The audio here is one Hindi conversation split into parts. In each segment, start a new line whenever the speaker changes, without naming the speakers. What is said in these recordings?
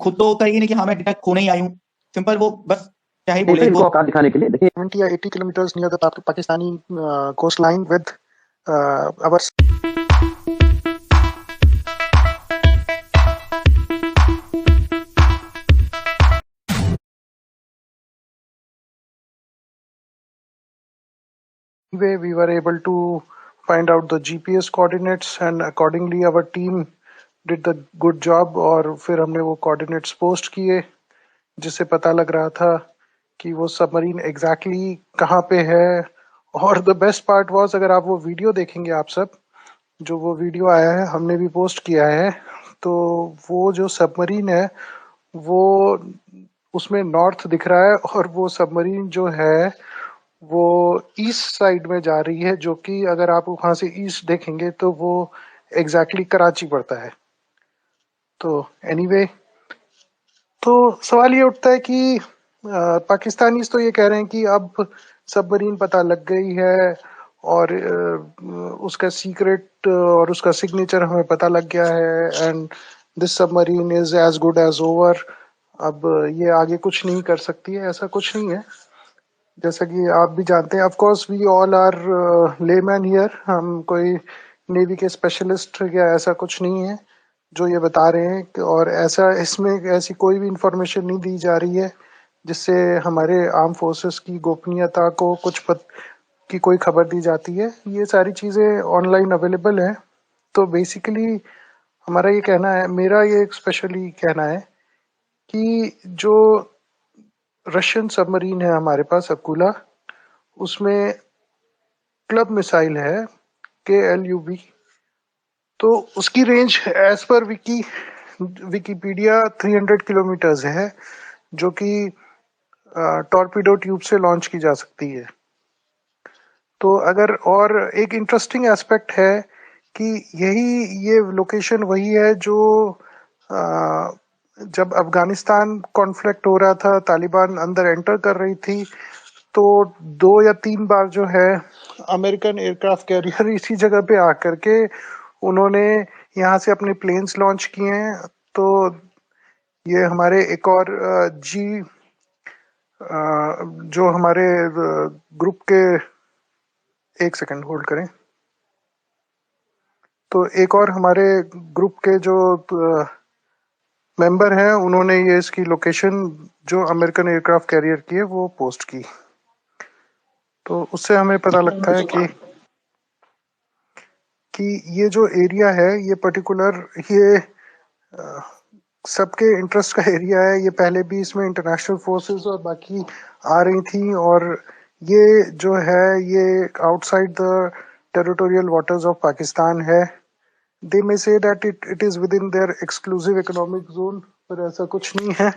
खुद तो कहेगी नहीं कि हाँ मैं डेटा खोने ही आई हूँ, सिंपल वो बस क्या ही
नहीं,
बोले
तो इनको
इसको।
औकात दिखाने के लिए देखिए
70 or 80 kilometers near the Pakistani coastline with our way we were able to find out the GPS coordinates and accordingly our team did the good job और फिर हमने वो coordinates post किए जिससे पता लग रहा था कि वो सबमरीन एग्जैक्टली कहाँ पे है। और द बेस्ट पार्ट वाज, अगर आप वो वीडियो देखेंगे, आप सब जो वो वीडियो आया है हमने भी पोस्ट किया है, तो वो जो सबमरीन है वो उसमें नॉर्थ दिख रहा है और वो सबमरीन जो है वो ईस्ट साइड में जा रही है, जो कि अगर आप वहां से ईस्ट देखेंगे तो वो एग्जैक्टली कराची पड़ता है। तो एनीवे तो सवाल ये उठता है कि पाकिस्तानी तो ये कह रहे हैं कि अब सबमरीन पता लग गई है और उसका सीक्रेट और उसका सिग्नेचर हमें पता लग गया है and this submarine is as good as over. अब ये आगे कुछ नहीं कर सकती है, ऐसा कुछ नहीं है। जैसा कि आप भी जानते हैं, of course we all are layman here, हम कोई नेवी के स्पेशलिस्ट या ऐसा कुछ नहीं है जो ये बता रहे हैं, और ऐसा इसमें ऐसी कोई भी इंफॉर्मेशन नहीं दी जा रही है जिससे हमारे आर्म फोर्सेस की गोपनीयता को की कोई खबर दी जाती है। ये सारी चीज़ें ऑनलाइन अवेलेबल हैं। तो बेसिकली हमारा ये कहना है, मेरा ये स्पेशली कहना है कि जो रशियन सबमरीन है हमारे पास अकुला, उसमें क्लब मिसाइल है KLUB, तो उसकी रेंज एज पर विकीपीडिया 300 किलोमीटर्स है, जो कि टॉर्पीडो ट्यूब से लॉन्च की जा सकती है। तो अगर, और एक इंटरेस्टिंग एस्पेक्ट है कि ये लोकेशन वही है जो जब अफगानिस्तान कॉन्फ्लिक्ट हो रहा था, तालिबान अंदर एंटर कर रही थी, तो 2 या 3 बार जो है अमेरिकन एयरक्राफ्ट कैरियर इसी जगह पे आकर के उन्होंने यहाँ से अपने प्लेन्स लॉन्च किए हैं। तो ये हमारे एक और जो हमारे ग्रुप के, एक सेकंड होल्ड करें, तो एक और हमारे ग्रुप के जो मेंबर हैं उन्होंने ये इसकी लोकेशन जो अमेरिकन एयरक्राफ्ट कैरियर की है वो पोस्ट की। तो उससे हमें पता लगता है कि ये जो एरिया है ये पर्टिकुलर, ये सबके इंटरेस्ट का एरिया है। ये पहले भी इसमें इंटरनेशनल फोर्सेस और बाकी आ रही थी, और ये जो है ये outside the territorial waters of Pakistan है। They may say that it is within their exclusive economic zone, पर ऐसा कुछ नहीं है।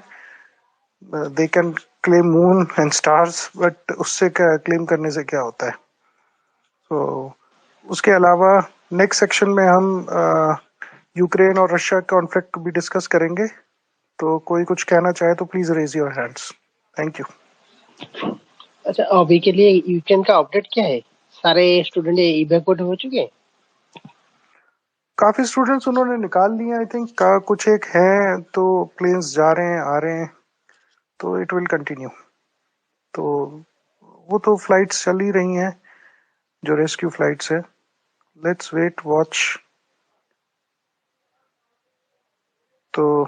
They can claim moon and stars, but उससे क्या क्लेम करने से क्या होता है। तो उसके अलावा नेक्स्ट सेक्शन में हम यूक्रेन और रशिया कॉन्फ्लिक्ट भी डिस्कस करेंगे। तो कोई कुछ कहना चाहे तो please raise your hands. Thank you.
अच्छा, अभी के लिए यूक्रेन का अपडेट क्या है? सारे स्टूडेंट इवैक्यूएट हो चुके हैं?
काफी स्टूडेंट्स उन्होंने निकाल लिए आई थिंक, का कुछ एक हैं, तो प्लेन्स जा रहे हैं आ रहे हैं, तो इट विल कंटिन्यू। तो वो तो फ्लाइट्स चल ही रही हैं जो रेस्क्यू फ्लाइट्स है। Let's wait watch. तो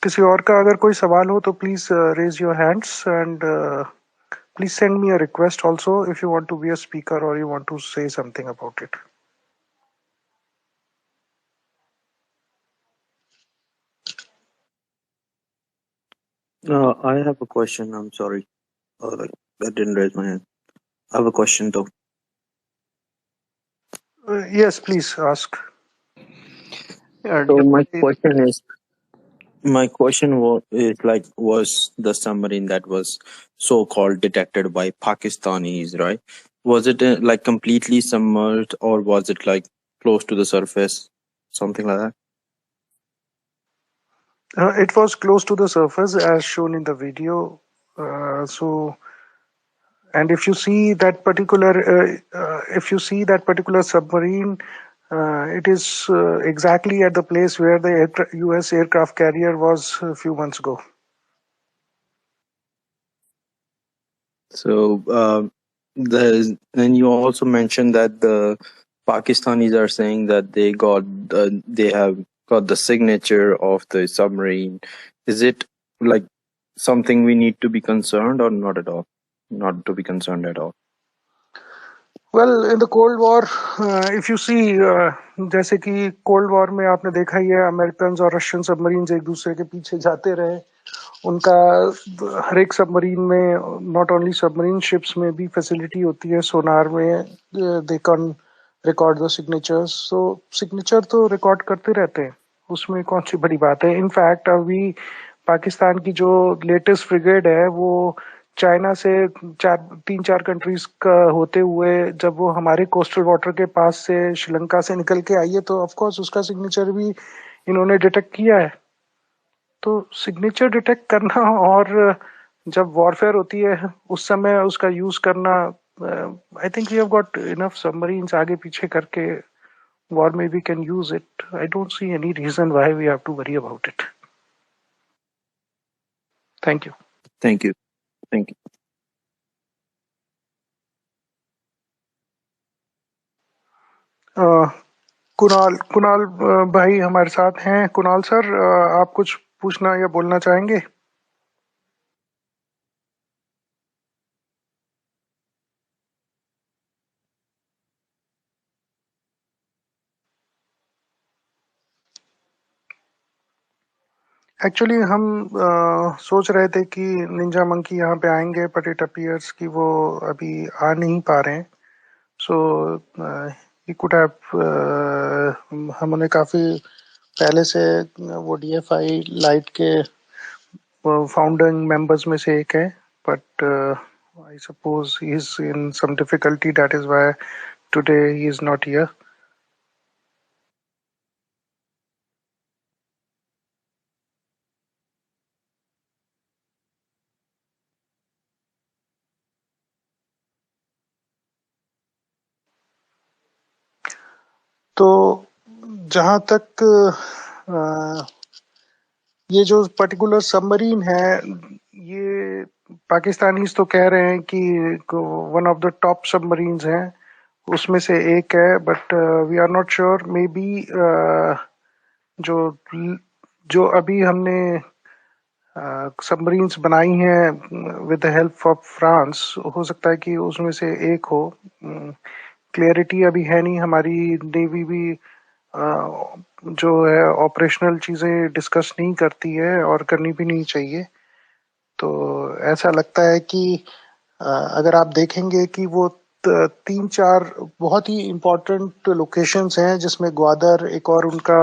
किसी और का अगर कोई सवाल हो तो please raise your hands and please send me a request also if you want to be a speaker or you want to say something about it.
I have a question. I'm sorry. I didn't raise my hand. I have a question though.
Yes, please ask.
So my question was the submarine that was so-called detected by Pakistanis, right? Was it like completely submerged, or was it like close to the surface, something like that?
It was close to the surface as shown in the video. And if you see that particular submarine, It is exactly at the place where the US aircraft carrier was a few months ago.
So, and you also mentioned that the Pakistanis are saying that they have got the signature of the submarine. Is it like something we need to be concerned or not at all? Not to be concerned at all.
Well, in the Cold War, if you see, जैसे कि कोल्ड वॉर में आपने देखा ही है, अमेरिकन और रशियन सबमरीन्स एक दूसरे के पीछे जाते रहे. उनका हर एक सबमरीन में नॉट ओनली सबमरीन शिप्स में भी फैसिलिटी होती है सोनार में. They can record the signatures. So signature तो रिकॉर्ड करते रहते हैं, उसमें कौन सी बड़ी बात है. इनफैक्ट अभी पाकिस्तान की जो लेटेस्ट ब्रिगेड है वो चाइना से 3-4 कंट्रीज का होते हुए जब वो हमारे कोस्टल वाटर के पास से श्रीलंका से निकल के आई है, तो ऑफ कोर्स उसका सिग्नेचर भी इन्होंने डिटेक्ट किया है. तो सिग्नेचर डिटेक्ट करना और जब वॉरफेयर होती है उस समय उसका यूज करना, I think we have got enough submarines आगे पीछे करके वॉर में we can use it. I don't see any reason why we have to worry about it. Thank you.
Thank you. Thank you.
Kunal Kunal भाई हमारे साथ हैं. कुणाल सर, आप कुछ पूछना या बोलना चाहेंगे? एक्चुअली हम सोच रहे थे कि निंजा मंकी यहाँ पे आएंगे, बट इट अपीयर्स कि वो अभी आ नहीं पा रहे हैं. सो ही कुड हैव, हमने काफ़ी पहले से वो DFI लाइट के फाउंडिंग मेंबर्स में से एक है, but I suppose he is in some difficulty, that is why today he is not here. तो जहाँ तक ये जो पर्टिकुलर सबमरीन है, ये पाकिस्तानीज तो कह रहे हैं कि one of the top submarines हैं, उसमें से एक है, but we are not sure. Maybe जो जो अभी हमने सबमरीन्स बनाई हैं with the help of France, हो सकता है कि उसमें से एक हो. क्लियरिटी अभी है नहीं. हमारी नेवी भी जो है ऑपरेशनल चीजें डिस्कस नहीं करती है और करनी भी नहीं चाहिए. तो ऐसा लगता है कि अगर आप देखेंगे कि वो 3-4 बहुत ही इम्पोर्टेंट लोकेशंस हैं, जिसमें ग्वादर एक और उनका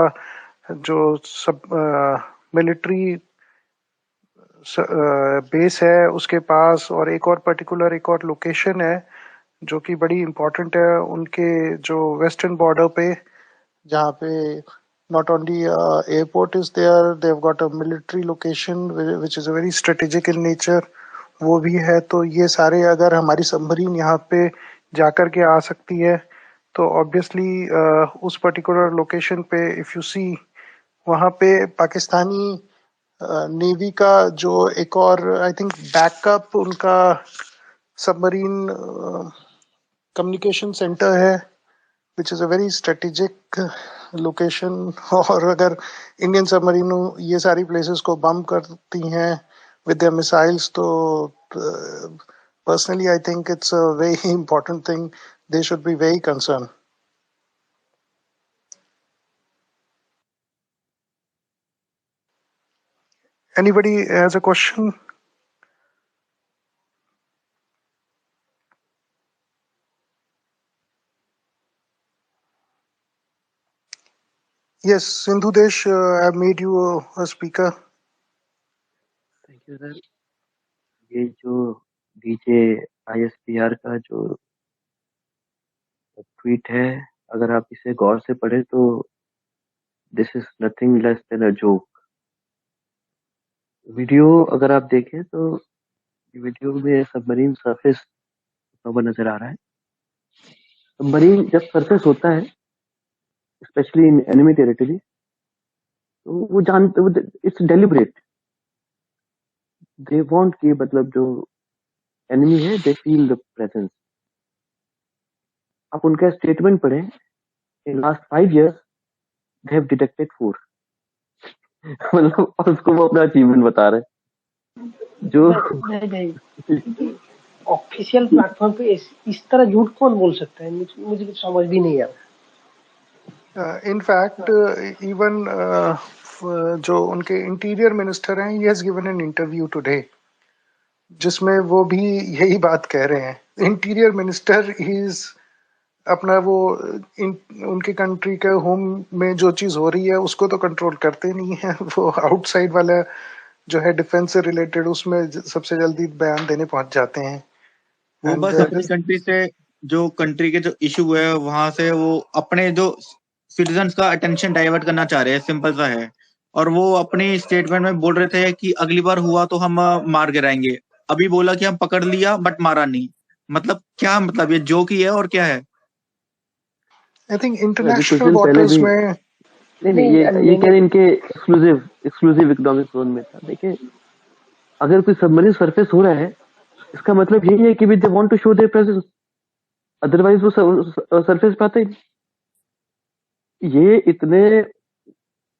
जो सब मिलिट्री बेस है उसके पास, और एक और पर्टिकुलर एक और लोकेशन है जो कि बड़ी इम्पोर्टेंट है उनके जो वेस्टर्न बॉर्डर पे, जहाँ पे not only airport is there, they've got a military location which is a very strategic in nature, वो भी है. तो ये सारे अगर हमारी सबमरीन यहाँ पे जाकर के आ सकती है, तो ऑब्वियसली उस पर्टिकुलर लोकेशन पे इफ यू सी, वहाँ पे पाकिस्तानी नेवी का जो एक और आई थिंक बैकअप उनका सबमरीन कम्युनिकेशन सेंटर है, which is a very strategic location. और अगर इंडियन सबमरीन ये सारी प्लेसेस को बम करती हैं विद देयर मिसाइल्स, तो personally I think it's a very important thing. They should be very concern. Anybody has a question? Yes, Sindhu Desh, I've made you a speaker.
Thank you sir. ये जो DJISPR का जो ट्वीट है, अगर आप इसे गौर से पढ़े तो this is nothing less than a joke. Video अगर आप देखें तो वीडियो में सबमरीन सरफेस हुआ नजर आ रहा है. सबमरीन जब सरफेस होता है स्पेशली इन एनिमी टेरिटरी, तो वो जानते, इट्स डेलिबरेट, दे वांट कि मतलब जो एनिमी है दे फील द प्रेजेंस। आप उनका स्टेटमेंट पढ़ें, in last 5 years they have detected 4 मतलब और उसको वो अपना अचीवमेंट बता रहे हैं जो
नहीं, ऑफिशियल प्लेटफॉर्म पे इस तरह झूठ कौन बोल सकता है? मुझे कुछ समझ भी नहीं आ रहा।
in fact, even जो उनके इंटीरियर मिनिस्टर हैं, he has given an interview today, जिसमें वो भी यही बात कह रहे हैं। इंटीरियर मिनिस्टर इज अपना वो उनके कंट्री के होम में जो चीज हो रही है उसको तो कंट्रोल करते नहीं है, वो आउटसाइड वाला जो है डिफेंस से रिलेटेड उसमें सबसे जल्दी बयान देने पहुंच जाते हैं।
वो
And,
बस अपनी कंट्री से, जो कंट्री के जो इशू है वहां से वो अपने जो सिटीजन्स का अटेंशन डाइवर्ट करना चाह रहे हैं, सिंपल सा है। और वो अपनी स्टेटमेंट में बोल रहे थे कि अगली बार हुआ तो हम मार गिराएंगे। अभी बोला कि हम पकड़ लिया बट मारा नहीं। मतलब क्या मतलब, ये जोक ही है और क्या है?
आई थिंक
अभी कुछ
इंटरनेशनल
दिन पहले
वाटर्स
भी
में
नहीं ये कह रहे इनके एक्सक्लूसिव इकोनॉमिक जोन में था। देखिए, अगर कोई सबमरीन सरफेस हो रहा है इसका मतलब यही है कि they want to show their presence, otherwise वो सरफेस पे आते ही। ये इतने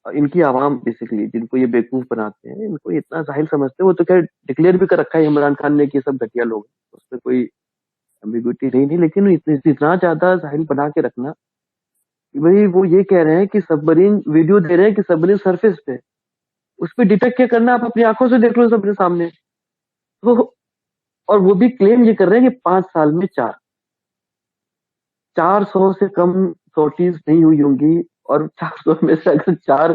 इनकी आवाम बेसिकली जिनको ये बेवकूफ बनाते हैं, इनको इतना जाहिल समझते हैं। वो तो क्या डिक्लेयर भी कर रखा है इमरान खान ने कि सब घटिया लोग हैं, उसमें कोई एम्बिग्विटी रही नहीं, लेकिन इतना ज्यादा जाहिल बना के रखना कि भाई वो ये कह रहे हैं कि सबमरीन वीडियो दे रहे हैं कि सबमरीन सरफेस पे, उस पर डिटेक्ट क्या करना, आप अपनी आंखों से देख लो सबके सामने। तो और वो भी क्लेम ये कर रहे हैं कि 5 साल में 400 से कम सॉर्टीज नहीं हुई होंगी, और 400 में से अगर 4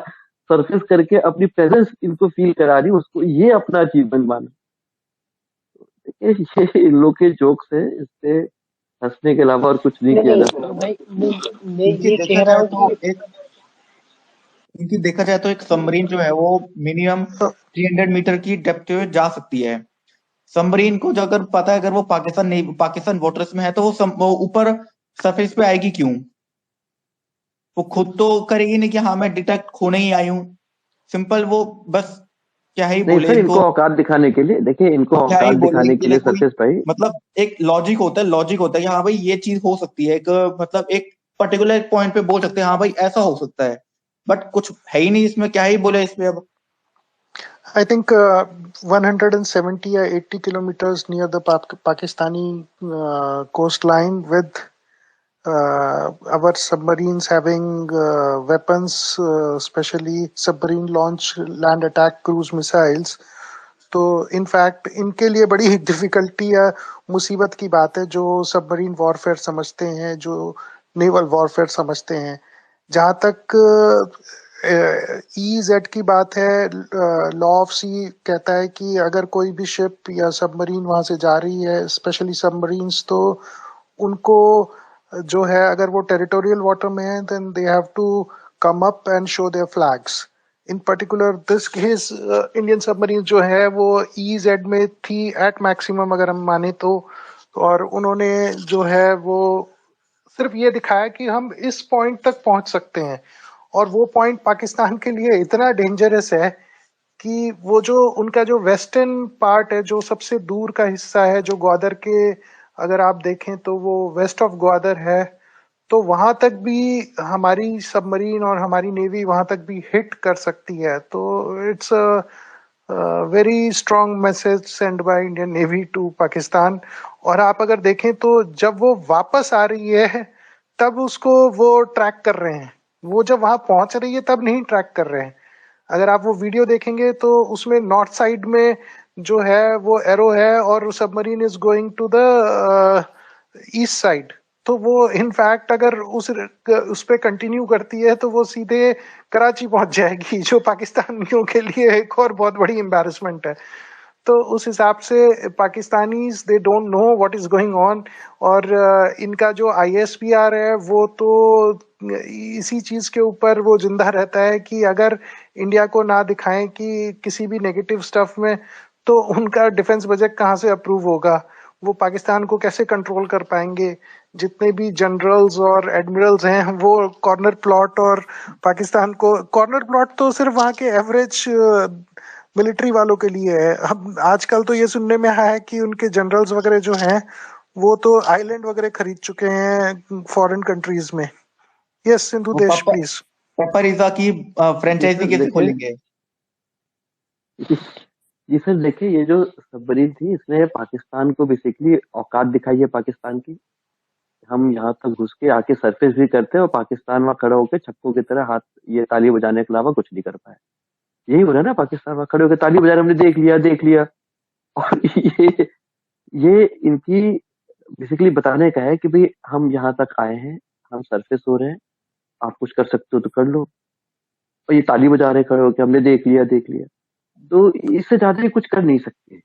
सरफेस करके अपनी प्रेजेंस इनको फील करा रही, उसको ये अपना अचीवमेंट माना। ये इन लोग के जोक्स है, इससे हंसने के अलावा और कुछ नहीं किया जा सकता।
भाई मैं
इनकी
ये
देखा
कह रहा
जाए
हूँ
तो एक इनकी देखा जाए तो एक सबमरीन जो है वो मिनिमम 300 मीटर की डेप्थ पे जा सकती है। सबमरीन को जो अगर पता है अगर वो पाकिस्तान वाटर्स में है तो वो ऊपर सरफेस पे आएगी क्यों? वो खुद तो करेगी नहीं कि हाँ मैं डिटेक्ट खोने ही आई हूँ। सिंपल, वो बस क्या ही
नहीं
बोले
सर,
इनको,
इनको औकात दिखाने के लिए, देखिए इनको
क्या ही
औकात
बोले
दिखाने
इनके
के
लिए
लिए
कोई
सरफेस भाई।
मतलब एक लॉजिक होता है कि हाँ भाई ये चीज हो सकती है, एक मतलब एक पर्टिकुलर पॉइंट पे बोल सकते हैं हाँ भाई ऐसा हो सकता है, बट कुछ है ही नहीं इसमें, क्या ही बोले इसमें अब।
I think 170 or 80 kilometers near the Pakistani coastline, with our submarines having weapons, especially submarine launch land attack cruise missiles. तो इनफैक्ट इनके लिए बड़ी डिफिकल्टी या मुसीबत की बात है जो सबमरीन वॉरफेयर समझते हैं, जो नेवल वॉरफेयर समझते हैं। जहाँ तक EEZ की बात है, लॉ ऑफ सी कहता है कि अगर कोई भी शिप या सबमरीन वहां से जा रही है, स्पेशली सबमरीन्स, तो उनको जो है अगर वो टेरिटोरियल वाटर में है then they have to come up and show their flags. In particular this case Indian submarine जो है वो EEZ में थी एट मैक्सिमम अगर हम माने तो, और उन्होंने जो है वो सिर्फ ये दिखाया कि हम इस पॉइंट तक पहुंच सकते हैं, और वो पॉइंट पाकिस्तान के लिए इतना डेंजरस है कि वो जो उनका जो वेस्टर्न पार्ट है, जो सबसे दूर का हिस्सा है, जो ग्वादर के अगर आप देखें तो वो वेस्ट ऑफ ग्वादर है, तो वहां तक भी हमारी सबमरीन और हमारी नेवी वहां तक भी हिट कर सकती है। तो it's very strong message send by Indian navy to Pakistan. और आप अगर देखें तो जब वो वापस आ रही है तब उसको वो ट्रैक कर रहे हैं, वो जब वहां पहुंच रही है तब नहीं ट्रैक कर रहे हैं। अगर आप वो वीडियो देखेंगे तो उसमें नॉर्थ साइड में जो है वो एरो है और submarine is going to the east side. तो वो इनफैक्ट अगर उस पे कंटिन्यू करती है तो वो सीधे कराची पहुंच जाएगी, जो पाकिस्तानियों के लिए एक और बहुत बड़ी एम्बैरेसमेंट है। तो उस हिसाब से Pakistanis they don't know what is going on. और इनका जो ISPR है वो तो इसी चीज के ऊपर वो जिंदा रहता है कि अगर इंडिया को ना दिखाएं कि किसी भी नेगेटिव स्टफ में, तो उनका डिफेंस बजट कहाँ से अप्रूव होगा। वो पाकिस्तान को कैसे कंट्रोल कर पाएंगे? जितने भी जनरल्स और एडमिरल्स हैं वो कॉर्नर प्लॉट, और पाकिस्तान को कॉर्नर प्लॉट तो सिर्फ वहां के एवरेज मिलिट्री वालों के लिए है। अब आजकल तो ये सुनने में आया है कि उनके जनरल्स वगैरह जो हैं वो तो आइलैंड वगैरह खरीद चुके हैं फॉरेन कंट्रीज में। यस सिंधु
वो
देश प्लीज।
पेपरिजा की
जी
फ्रेंचाइजी
सर
कैसे
देखे,
खोलेंगे?
जी सर देखिए, ये जो सबमरीन थी इसने पाकिस्तान को बेसिकली औकात दिखाई है पाकिस्तान की। हम यहाँ तक घुस के आके सरफेस भी करते हैं और पाकिस्तान वहां खड़ा होकर छक्कों की तरह हाथ ये ताली बजाने के अलावा कुछ नहीं कर पाए। यही हो रहा है ना, पाकिस्तान वहां खड़े होकर ताली बजा रहे, हमने देख लिया देख लिया। और ये इनकी बेसिकली बताने का है कि भाई हम यहाँ तक आए हैं, हम सरफेस हो रहे हैं, आप कुछ कर सकते हो तो कर लो। और ये ताली बजा रहे खड़े होकर, हमने देख लिया देख लिया। तो इससे ज्यादा ये कुछ कर नहीं सकते।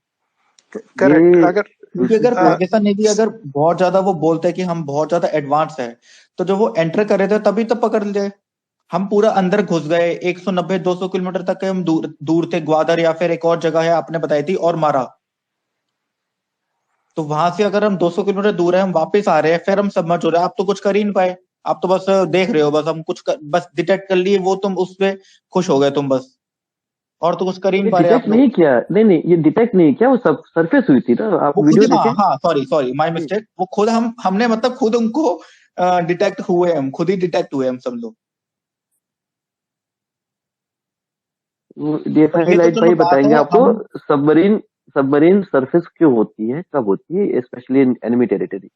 करेक्ट।
ये
अगर
क्योंकि अगर
बेसिकली
पाकिस्तान नेवी अगर बहुत ज्यादा वो बोलते हैं कि हम बहुत ज्यादा एडवांस है, तो जब वो एंटर कर रहे थे तभी तो पकड़ लिए। हम पूरा अंदर घुस गए, 190-200 किलोमीटर तक के हम दूर दूर थे, ग्वादर या फिर एक और जगह है आपने बताई थी, और मारा। तो वहां से अगर हम 200 किलोमीटर दूर है, हम वापस आ रहे हैं, फिर हम सबमर्ज हो रहे हैं, आप तो कुछ कर ही नहीं पाए। आप तो बस देख रहे हो, बस हम बस डिटेक्ट कर लिए वो, तुम उस पे खुश हो गए तुम बस, और तो कुछ कर ही
ये
नहीं पा रहे
डिटेक्ट
आप लोग।
नहीं किया, नहीं नहीं, ये डिटेक्ट नहीं किया, वो सब सरफेस हुई थी ना, आप
वो खुद
वीडियो
ही, हाँ
देखें।
हाँ, सॉरी सॉरी, माय मिस्टेक, वो खुद हमने मतलब खुद उनको डिटेक्ट हुए, हम खुद ही डिटेक्ट हुए हम सब लोग।
वो
पर
डीएफआई
ये तो
लाइट
चलो
भाई
बात
बताएंगे
है
आपको।
हम।
सबमरीन सबमरीन सरफेस क्यों होती है, कब होती है, स्पेशली इन एनिमी टेरिटरी,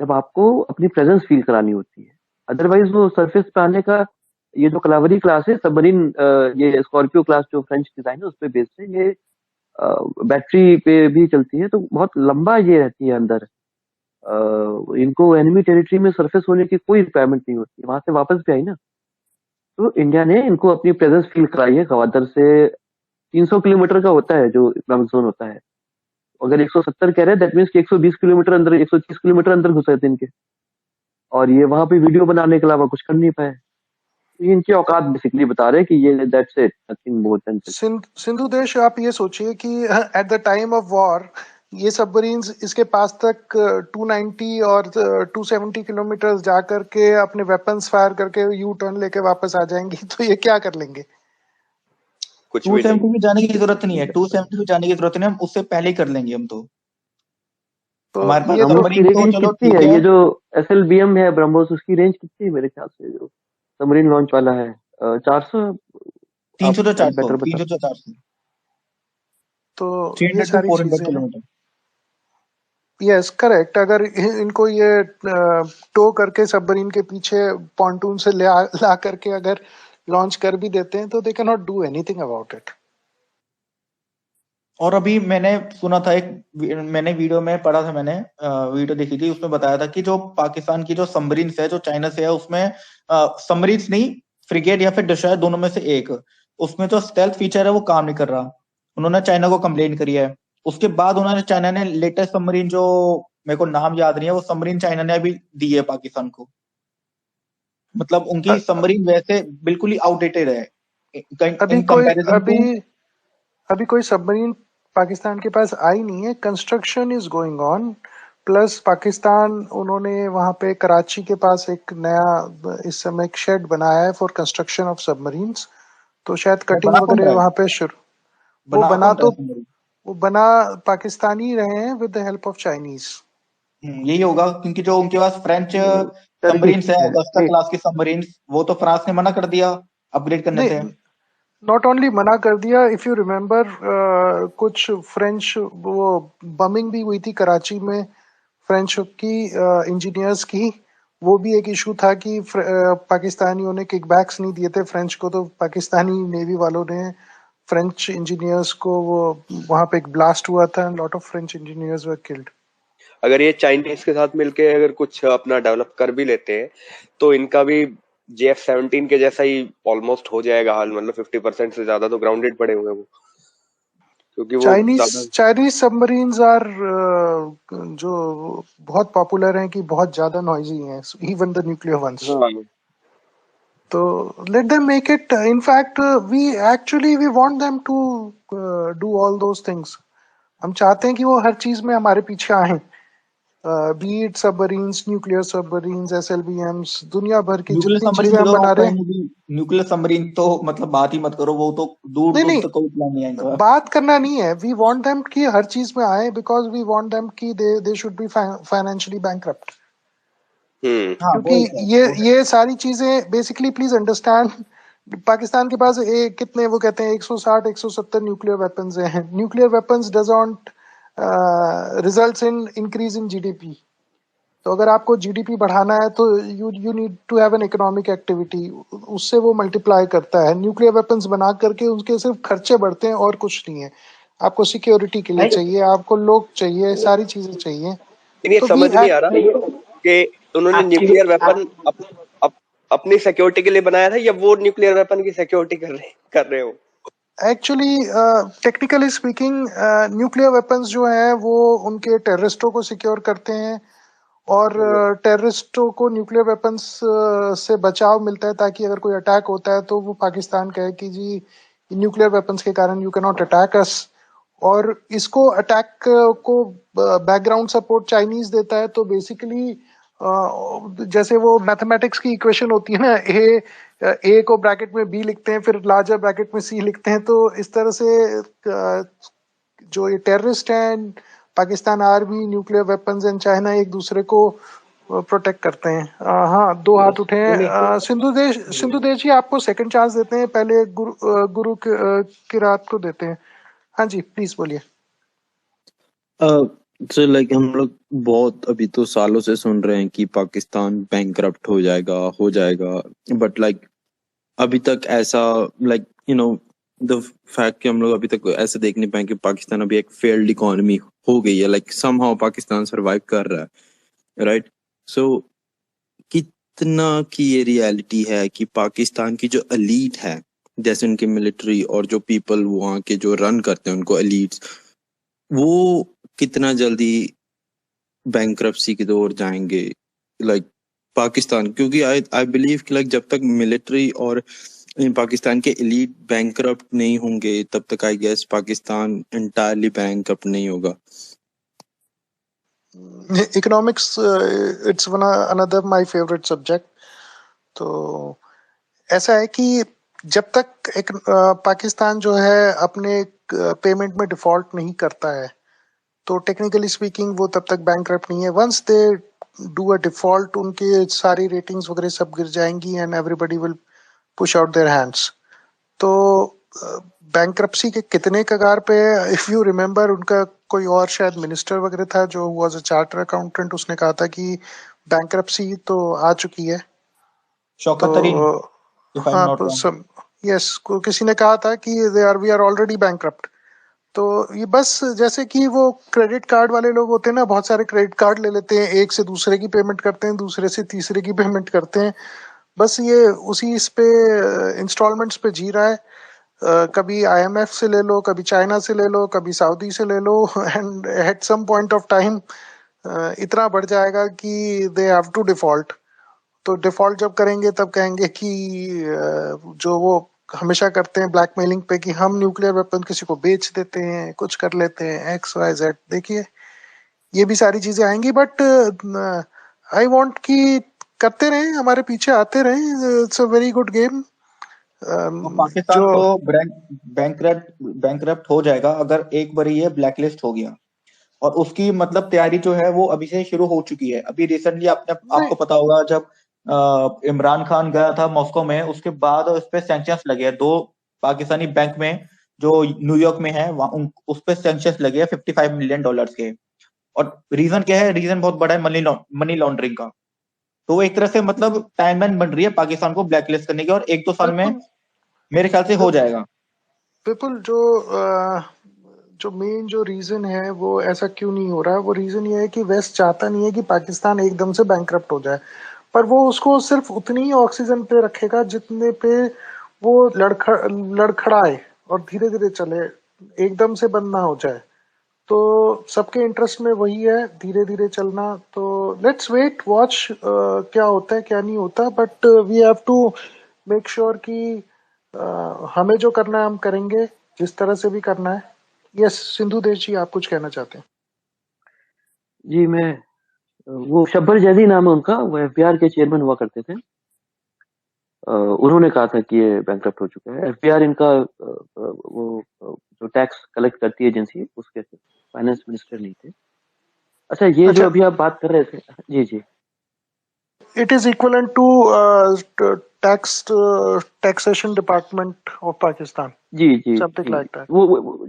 जब आपको अपनी प्रेजेंस फील करानी होती है। अदरवाइज वो सरफेस पे आने का, ये जो कलावरी क्लास है सबमरीन, ये स्कॉर्पियो क्लास जो फ्रेंच डिजाइन है उस पे बेस्ड है ये। बैटरी पे भी चलती है, तो बहुत लंबा ये रहती है अंदर। इनको एनिमी टेरिटरी में सरफेस होने की कोई रिक्वायरमेंट नहीं होती, वहां से वापस भी आई ना। तो इंडिया ने इनको अपनी प्रेजेंस फील कराई है। गवादर से 300 किलोमीटर का होता है जो इकोनॉमिक जोन होता है। अगर 170 कह रहे हैं, दैट मीन्स कि 120 किलोमीटर अंदर, 130 किलोमीटर अंदर घुसे थे इनके। और ये वहां पे वीडियो बनाने के अलावा कुछ कर नहीं पाए। तो ये इनकी औकात बेसिकली बता रहे हैं कि ये that's it, nothing more than this.
Sindhu देश, आप ये सोचिए कि at the time of war ये सबमरीन्स इसके पास तक 290 और 270 किलोमीटर जा करके अपने वेपन्स फायर करके यू टर्न लेके वापस आ जाएंगी, तो ये क्या कर लेंगे?
कुछ
टू
भी नहीं।
सेवेंटी भी जाने की जरूरत नहीं है, 270 भी जाने की जरूरत नहीं है, हम उससे पहले ही कर लेंगे हम तो।
तो
हमारे पास
ये
हम
तो
लोग की
सबमरीन तो
रेंज
चलो
कितनी
ठीक
है,
है।
ये जो SLBM है ब्रह्मोस, उसकी रेंज कितनी है मेरे ख्याल से, जो सबमरीन लॉन्च वाला है? 400। आप
300 से
शायद
400,
बेटर बता
300 से
सकते
400,
तो ये
300 टू
सारी
400
चीजें हैं।
Kilometre
yes correct. अगर इनको ये टो करके सबमरीन के पीछे पॉन्टून से ला करके अगर लॉन्च कर भी देते हैं तो they can not do anything about it.
और अभी मैंने सुना था मैंने वीडियो में पढ़ा था, मैंने वीडियो देखी थी, उसमें बताया था कि जो पाकिस्तान की जो सबमरीन है जो चाइना से है, उसमें सबमरीन नहीं, फ्रिगेट या फिर डिस्ट्रॉयर दोनों में से एक, उसमें जो स्टेल्थ फीचर है वो काम नहीं कर रहा। उन्होंने चाइना को कंप्लेन करी है। उसके बाद उन्होंने, चाइना ने लेटेस्ट सबमरीन, जो मेरे को नाम याद नहीं है, वो सबमरीन चाइना ने अभी दी है पाकिस्तान को। मतलब उनकी सबमरीन वैसे बिल्कुल ही आउटडेटेड है
अभी
इन
कोई
कंपैरिजन
अभी
टू।
अभी कोई सबमरीन पाकिस्तान के पास आई नहीं है। Construction is going on. Plus Pakistan, उन्होंने वहां पे कराची के पास एक नया इस समय एक शेड बनाया है फॉर कंस्ट्रक्शन ऑफ सबमरीन्स। तो शायद
वो
कटिंग
बना कौन
वगैरह
रहा है?
वहां पे शुरू। वो
बना
बना
कौन रहा
तो
है सबमरीन?
वो बना पाकिस्तानी रहे हैं with the help of Chinese.
यही होगा, क्योंकि जो उनके पास फ्रेंच
टर्किश
सबमरीन्स है,
है
अगस्ता
नहीं।
क्लास की सबमरीन्स, वो तो फ्रांस ने मना कर दिया अपग्रेड करने से।
नहीं, नॉट ओनली मना कर दिया, इफ यू रिमेम्बर कुछ फ्रेंच वो बमिंग भी हुई थी कराची में फ्रेंच की इंजीनियर्स की। वो भी एक इशू था कि पाकिस्तानियों ने किकबैक्स नहीं दिए थे फ्रेंच को, तो पाकिस्तानी नेवी वालों ने फ्रेंच इंजीनियर्स को वो वहां पे एक ब्लास्ट हुआ था and lot of French engineers were killed.
अगर ये चाइनीज के साथ मिलके अगर कुछ अपना डेवलप कर भी लेते हैं तो इनका भी JF-17 के जैसा ही ऑलमोस्ट हो जाएगा हाल। मतलब 50% से ज्यादा तो ग्राउंडेड पड़े हुए हैं वो, क्योंकि वो
चाइनीज
ज्यादा।
चाइनीज सबमरीन्स आर जो बहुत पॉपुलर हैं कि बहुत ज्यादा नॉइजी हैं, इवन द न्यूक्लियर वंस।
हाँ,
तो let them make it. In fact, we want them to do all those things. हम चाहते हैं कि वो हर चीज में हमारे पीछे आए, B it submarines, nuclear submarines, SLBMs, दुनिया भर की
न्यूक्लियर
जितनी
सबमरीन
चीजें
की
हम
तो
बना रहे
कहीं
हैं।
भी, न्यूक्लियर सबमरीन तो मतलब बात ही मत करो, वो तो दूर
नहीं
दूर
नहीं,
तक कोई प्लान नहीं है इनका।
बात करना नहीं है, वी वांट देम कि हर चीज में आए, बिकॉज वी वांट देम कि they should be financially bankrupt.
हाँ
क्योंकि
वो है क्या,
ये
वो है।
ये सारी चीजें बेसिकली, प्लीज अंडरस्टैंड, पाकिस्तान के पास कितने, वो कहते हैं 160 170 न्यूक्लियर वेपन्स हैं। Nuclear weapons doesn't results in increase in GDP. तो अगर आपको जीडीपी बढ़ाना है तो you need to have an economic activity, उससे वो मल्टीप्लाई करता है। न्यूक्लियर वेपन्स बना करके उनके सिर्फ खर्चे बढ़ते हैं और कुछ नहीं है। आपको सिक्योरिटी के लिए
भाई
चाहिए, आपको लोग चाहिए, सारी चीजें चाहिए।
लेकिन ये
तो वी
समझ नहीं आ रहा
एक्ट,
कि उन्होंने
एक्चुअली
न्यूक्लियर वेपन अपनी सिक्योरिटी के लिए बनाया था या वो न्यूक्लियर वेपन की सिक्योरिटी कर रहे हो?
Actually technically speaking, nuclear weapons जो हैं वो उनके टेररिस्टों को सिक्योर करते हैं, और टेररिस्टों को न्यूक्लियर वेपन्स से बचाव मिलता है, ताकि अगर कोई अटैक होता है तो वो पाकिस्तान कहे कि जी न्यूक्लियर वेपन्स के कारण यू कैन नॉट अटैक अस। और इसको अटैक को बैकग्राउंड सपोर्ट चाइनीज देता है। तो बेसिकली जैसे वो मैथमेटिक्स की इक्वेशन होती है ना, ए को ब्रैकेट में बी लिखते हैं, फिर लार्जर ब्रैकेट में सी लिखते हैं, तो इस तरह से जो ये टेररिस्ट हैं, Pakistan army, nuclear weapons and China एक दूसरे को प्रोटेक्ट करते हैं। हाँ, दो हाथ उठे हैं। सिंधु देश जी आपको सेकंड चांस देते हैं, पहले गुरु की रात को देते हैं। हाँ जी, प्लीज बोलिए।
तो लाइक हम लोग बहुत अभी तो सालों से सुन रहे हैं कि पाकिस्तान बैंकरप्ट हो जाएगा, बट लाइक अभी तक ऐसा, लाइक द फैक्ट कि हम लोग अभी तक ऐसे देख नहीं पाए कि पाकिस्तान अभी एक फेल्ड इकोनॉमी हो गई है, लाइक समहाउ पाकिस्तान सरवाइव कर रहा है, राइट? सो कितना की ये रियलिटी है कि पाकिस्तान की जो एलीट है, जैसे उनकी मिलिट्री और जो पीपल वहाँ के जो रन करते हैं उनको एलीट्स, वो कितना जल्दी बैंक्रप्सी की ओर जाएंगे, लाइक पाकिस्तान? क्योंकि आई आई बिलीव कि लाइक जब तक मिलिट्री और पाकिस्तान के एलीट बैंकरप्ट नहीं होंगे तब तक I guess Pakistan entirely bankrupt नहीं होगा।
Economics, it's one another my favourite subject. तो ऐसा है कि जब तक एक पाकिस्तान जो है अपने पेमेंट में डिफॉल्ट नहीं करता है, तो टेक्निकली स्पीकिंग वो तब तक बैंकरप्ट नहीं है। Once they do a default, उनके सारी रेटिंग्स वगैरह सब गिर जाएंगी and everybody will push out their hands. तो बैंक्रप्सी के कितने कगार पे है? इफ यू रिमेम्बर, उनका कोई और शायद मिनिस्टर वगैरह था जो वाज अ चार्टर अकाउंटेंट, उसने कहा था कि बैंक्रप्सी तो आ चुकी है।
शौकत तरीन,
तो
इफ आई एम
हाँ,
नॉट
तो
रॉन्ग।
सब, यस, किसी ने कहा था कि वी आर ऑलरेडी बैंक्रप्ट। तो ये बस जैसे कि वो क्रेडिट कार्ड वाले लोग होते हैं ना, बहुत सारे क्रेडिट कार्ड ले लेते हैं, एक से दूसरे की पेमेंट करते हैं, दूसरे से तीसरे की पेमेंट करते हैं। बस ये उसी इस पे इंस्टॉलमेंट्स पे जी रहा है। कभी आईएमएफ से ले लो, कभी चाइना से ले लो, कभी सऊदी से ले लो, and at some point of time इतना बढ़ जाएगा कि दे हैव टू डिफॉल्ट। तो डिफॉल्ट जब करेंगे तब कहेंगे कि जो वो हमेशा करते हैं ब्लैकमेलिंग पे, कि हम न्यूक्लियर वेपन किसी को बेच देते हैं, कुछ कर लेते हैं, XYZ। देखिए, ये भी सारी चीजें आएंगी, बट आई वांट कि करते रहें, हमारे पीछे आते रहें। It's a very good game.
और पाकिस्तान
जो
तो बैंकरप्ट हो जाएगा अगर एक बार ये ब्लैकलिस्ट हो गया। और उसकी मतलब तैयारी जो है वो अभी से शुरू हो चुकी है। अभी रिसेंटली
नहीं,
आपको पता होगा, जब इमरान खान गया था मॉस्को में, उसके बाद उस पे सैंक्शंस लगे हैं दो पाकिस्तानी बैंक में जो न्यूयॉर्क में है, उस पे सैंक्शंस लगे हैं $55 मिलियन के। और रीजन क्या है? रीजन बहुत बड़ा है, मनी लॉन्ड्रिंग का। तो वो एक तरह से मतलब टाइमलाइन बन रही है पाकिस्तान को ब्लैकलिस्ट करने की, और 1-2 साल में
बिल्कुल
मेरे ख्याल से हो
बिल्कुल
जाएगा।
बिल्कुल। जो मेन जो रीजन है वो ऐसा क्यों नहीं हो रहा है, वो रीजन ये है कि वेस्ट चाहता नहीं है कि पाकिस्तान एकदम से बैंकरप्ट हो जाए। पर वो उसको सिर्फ उतनी ही ऑक्सीजन पे रखेगा जितने पे वो लड़खड़ाए और धीरे धीरे चले, एकदम से बंद ना हो जाए। तो सबके इंटरेस्ट में वही है, धीरे धीरे चलना। तो लेट्स वेट वॉच क्या होता है क्या नहीं होता, but we have to make sure कि हमें जो करना है हम करेंगे, जिस तरह से भी करना है। यस सिंधु देश जी, आप कुछ कहना चाहते हैं?
जी मैं वो शब्बर जैदी नाम है उनका, वो एफबीआर के चेयरमैन हुआ करते थे। उन्होंने कहा था कि ये बैंकरप्ट हो चुका है। एफबीआर इनका वो जो टैक्स कलेक्ट करती है एजेंसी, उसके फाइनेंस मिनिस्टर नहीं थे। अच्छा, ये जो
अच्छा,
अभी आप बात कर रहे थे, जी जी
it is equivalent to taxation department of Pakistan,
ji ji
something
ji,
like that.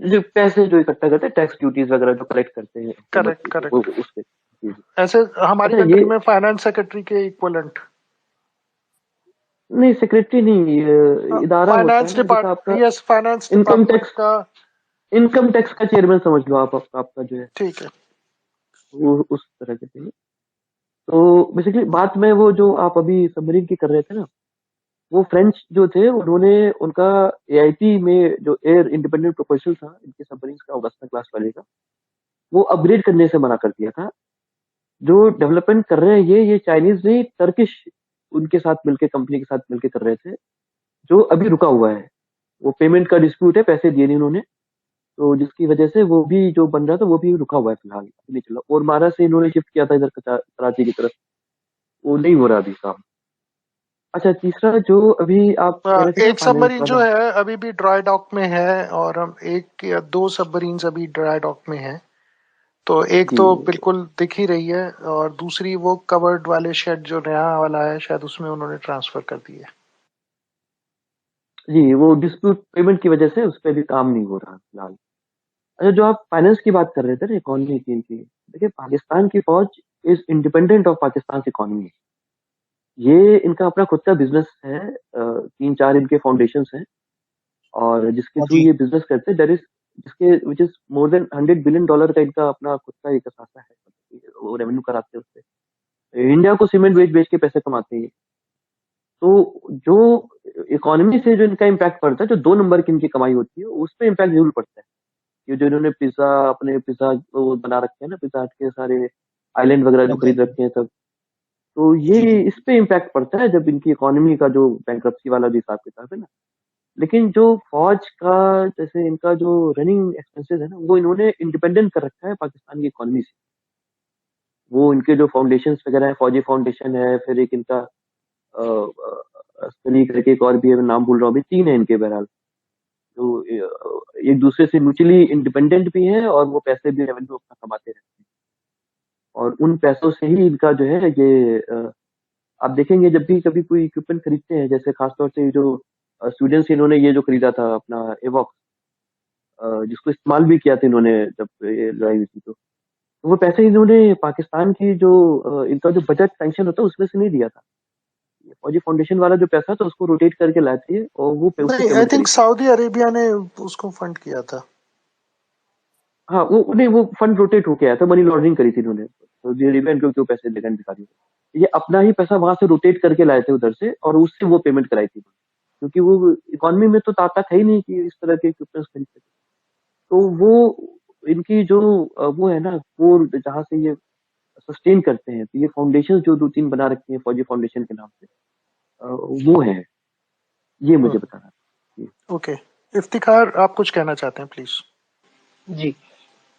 जो पैसे जो इकट्ठा करते हैं, टैक्स ड्यूटीज वगैरह जो कलेक्ट करते हैं हुकूमत
करेक्ट
की, वो
करेक्ट।
उसके, जी जी।
ऐसे हमारी
अच्छा ये
कंट्री में फाइनेंस सेक्रेटरी के इक्वलेंट
नहीं, सेक्रेटरी नहीं, ये इदारा होता है
फाइनेंस
ना, जैसा आपका
department, yes finance
income
department
tax,
का।
इनकम टैक्स का चेयरमैन समझ लो आप, आपका जो है
ठीक है।
वो उस तरह के थे। तो बेसिकली बात में वो जो आप अभी सबमरीन की कर रहे थे ना, वो फ्रेंच जो थे, उन्होंने उनका एआईटी में जो एयर इंडिपेंडेंट प्रोपोजल था इनके सबमरीन का, ऑगस्टा क्लास वाले का, वो अपग्रेड करने से मना कर दिया था। जो डेवलपमेंट कर रहे हैं ये चाइनीज नहीं, टर्किश उनके साथ मिलके, कंपनी के साथ मिलके कर रहे थे, जो अभी रुका हुआ है। वो पेमेंट का डिस्प्यूट है, पैसे दिए नहीं उन्होंने, तो जिसकी वजह से वो भी जो बन रहा था वो भी रुका हुआ है फिलहाल, अभी नहीं चला। और मारा से इन्होंने शिफ्ट किया था इधर कराची की तरफ, वो नहीं हो रहा अभी काम। अच्छा, तीसरा जो अभी आप कह रहे थे ना,
एक
फाइनेंस
सबमरीन जो
वाला,
है अभी भी ड्राई डॉक में है, और हम एक या दो सबमरीन अभी ड्राई डॉक में है। तो एक
जी
तो बिल्कुल दिख ही रही है, और दूसरी वो कवर्ड वाले शेड जो नया वाला है, शायद उसमें उन्होंने ट्रांसफर कर दी है।
जी, वो डिस्प्यूट पेमेंट की वजह से उस पर भी काम नहीं हो रहा फिलहाल। अच्छा, जो आप फाइनेंस की बात कर रहे थे ना, इकोनॉमी की इनकी, देखिए पाकिस्तान की फौज is independent of Pakistan economy. ये इनका अपना खुद का बिजनेस है, 3-4 इनके फाउंडेशन हैं, और जिसके
हाँ
थ्रू
जी।
ये बिजनेस करते हैं, दैट इज जिसके which is more than $100 billion का इनका अपना खुद का एक खासा है, वो रेवेन्यू कराते हैं उससे। इंडिया को सीमेंट बेच बेच के पैसे कमाते हैं। तो जो इकोनॉमी से जो इनका इम्पैक्ट पड़ता है, जो 2 नंबर की इनकी कमाई होती है, उस पर इम्पैक्ट जरूर पड़ता है। ये जो इन्होंने पिज्जा, अपने पिज्जा वो बना रखे हैं ना, पिज्जा हट के सारे आइलैंड वगैरह
हाँ
जो
जी, हाँ
खरीद
जी।
रखे हैं सब, तो
जी
ये
जी।
इस पे इम्पैक्ट पड़ता है जब इनकी इकोनॉमी का जो बैंक्रप्सी वाला जो हिसाब किताब है ना। लेकिन जो फौज का, जैसे इनका जो रनिंग एक्सपेंसेस है ना, वो इन्होंने इंडिपेंडेंट कर रखा है पाकिस्तान की इकोनॉमी से। वो इनके जो फाउंडेशन वगैरह है, फौजी फाउंडेशन है, फिर एक इनका असली करके एक और भी है, मैं नाम भूल रहा हूँ अभी, 3 है इनके बहरहाल। तो एक दूसरे से म्यूचुअली इंडिपेंडेंट भी है, और वो पैसे भी रेवेन्यू अपना कमाते रहते हैं, और उन पैसों से ही इनका जो है ये आप देखेंगे जब भी कभी कोई इक्विपमेंट खरीदते हैं, जैसे खासतौर से जो स्वीडन से इन्होंने ये जो खरीदा था अपना एवॉक्स, जिसको इस्तेमाल भी किया था इन्होंने जब ये लड़ाई हुई थी, तो वो पैसे इन्होंने पाकिस्तान की जो इनका जो बजट सैंक्शन होता है उसमें से नहीं दिया था। ये फौजी फाउंडेशन वाला जो पैसा था उसको रोटेट करके लाए थे, और वो उससे
नहीं, आई
पेमेंट करी
थिंक
थी।
सऊदी अरेबिया ने उसको फंड किया था।
हाँ, वो नहीं, वो फंड रोटेट होके आया था, मनी लॉन्ड्रिंग करी थी इन्होंने, सऊदी अरेबियन को क्यों पैसे देगा इन भिखारियों को। ये अपना ही पैसा वहां से रोटेट करके लाए थे उधर से, और उससे वो पेमेंट कराई थी, क्योंकि वो इकोनॉमी में तो ताकत है ही नहीं कि इस तरह के इक्विपमेंट्स खरीद सके। तो वो इनकी जो वो है ना, वो जहाँ से ये सस्टेन करते हैं, तो ये फाउंडेशन जो 2-3 बना रखी है फौजी फाउंडेशन के नाम से, वो है, ये मुझे बताना था।
ओके, इफ्तिखार आप कुछ कहना चाहते हैं प्लीज?
जी,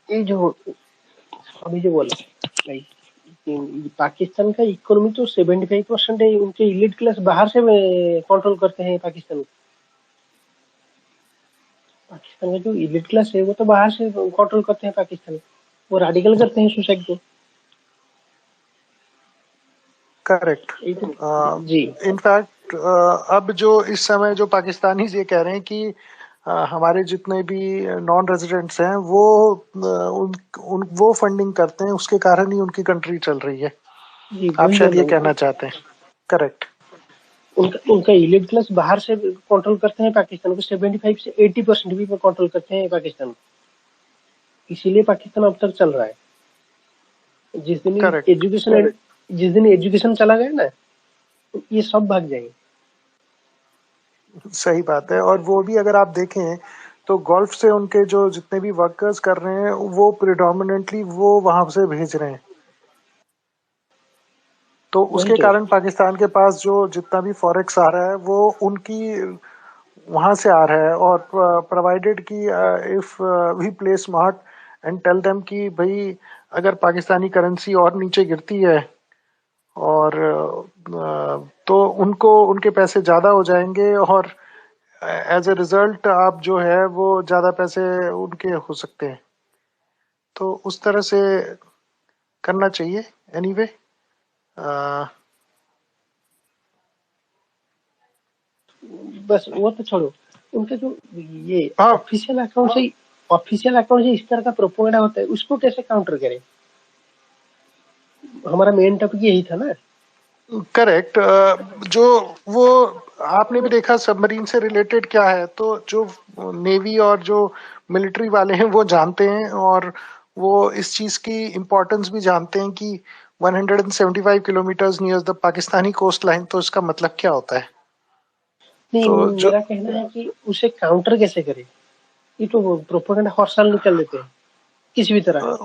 ये जो अभी जो बोला लाइक, पाकिस्तान का इकोनॉमी तो 75% है, उनके इलीट क्लास बाहर से कंट्रोल करते हैं पाकिस्तान को। पाकिस्तान का जो इलीट क्लास है वो तो बाहर से कंट्रोल करते हैं पाकिस्तान को, वो रेडिकल करते हैं सोसाइटी को।
करेक्ट।
ये तो जी
इनफैक्ट अब जो इस समय जो पाकिस्तानी ये कह रहे हैं कि हमारे जितने भी नॉन रेजिडेंट्स हैं वो वो फंडिंग करते हैं, उसके कारण ही उनकी कंट्री चल रही है।
जी,
आप
वही
शायद
बोल
ये
रहा
कहना
हूँ।
चाहते हैं? करेक्ट।
उनका इलीट क्लास बाहर से कंट्रोल करते हैं पाकिस्तान को, 75 से 80% भी कंट्रोल करते हैं पाकिस्तान को, इसीलिए पाकिस्तान अब तक चल रहा है। जिस दिन
करेक्ट।
एजुकेशन जिस दिन एजुकेशन चला गया ना, तो ये सब भाग जाएंगे।
सही बात है। और वो भी अगर आप देखें तो गल्फ से उनके जो जितने भी वर्कर्स कर रहे हैं वो प्रिडोमिनेंटली वो वहां से भेज रहे हैं, तो
वही
उसके
तो
कारण पाकिस्तान के पास जो जितना भी फॉरेक्स आ रहा है वो उनकी वहां से आ रहा है, और प्रोवाइडेड कि if we play smart and tell them कि भाई अगर पाकिस्तानी करेंसी और नीचे गिरती है और तो उनको उनके पैसे ज्यादा हो जाएंगे, और एज ए रिजल्ट आप जो है वो ज्यादा पैसे उनके हो सकते हैं। तो उस तरह से करना चाहिए। एनीवे
बस वो तो छोड़ो, उनके जो ये
हाँ,
ऑफिशियल अकाउंट से इस तरह का प्रोपोगंडा होता है, उसको कैसे काउंटर करें? हमारा मेन टॉपिक यही था ना।
करेक्ट। जो वो आपने भी देखा सबमरीन से रिलेटेड क्या है, तो जो नेवी और जो मिलिट्री वाले हैं वो जानते हैं, और वो इस चीज की इम्पोर्टेंस भी जानते हैं कि 175 kilometres near the Pakistani coast line, तो इसका मतलब क्या होता है।
नहीं,
तो जो
मेरा कहना है कि उसे काउंटर कैसे करें। ये तो प्रोपोगंडा हर साल निकल देते हैं किसी भी तरह।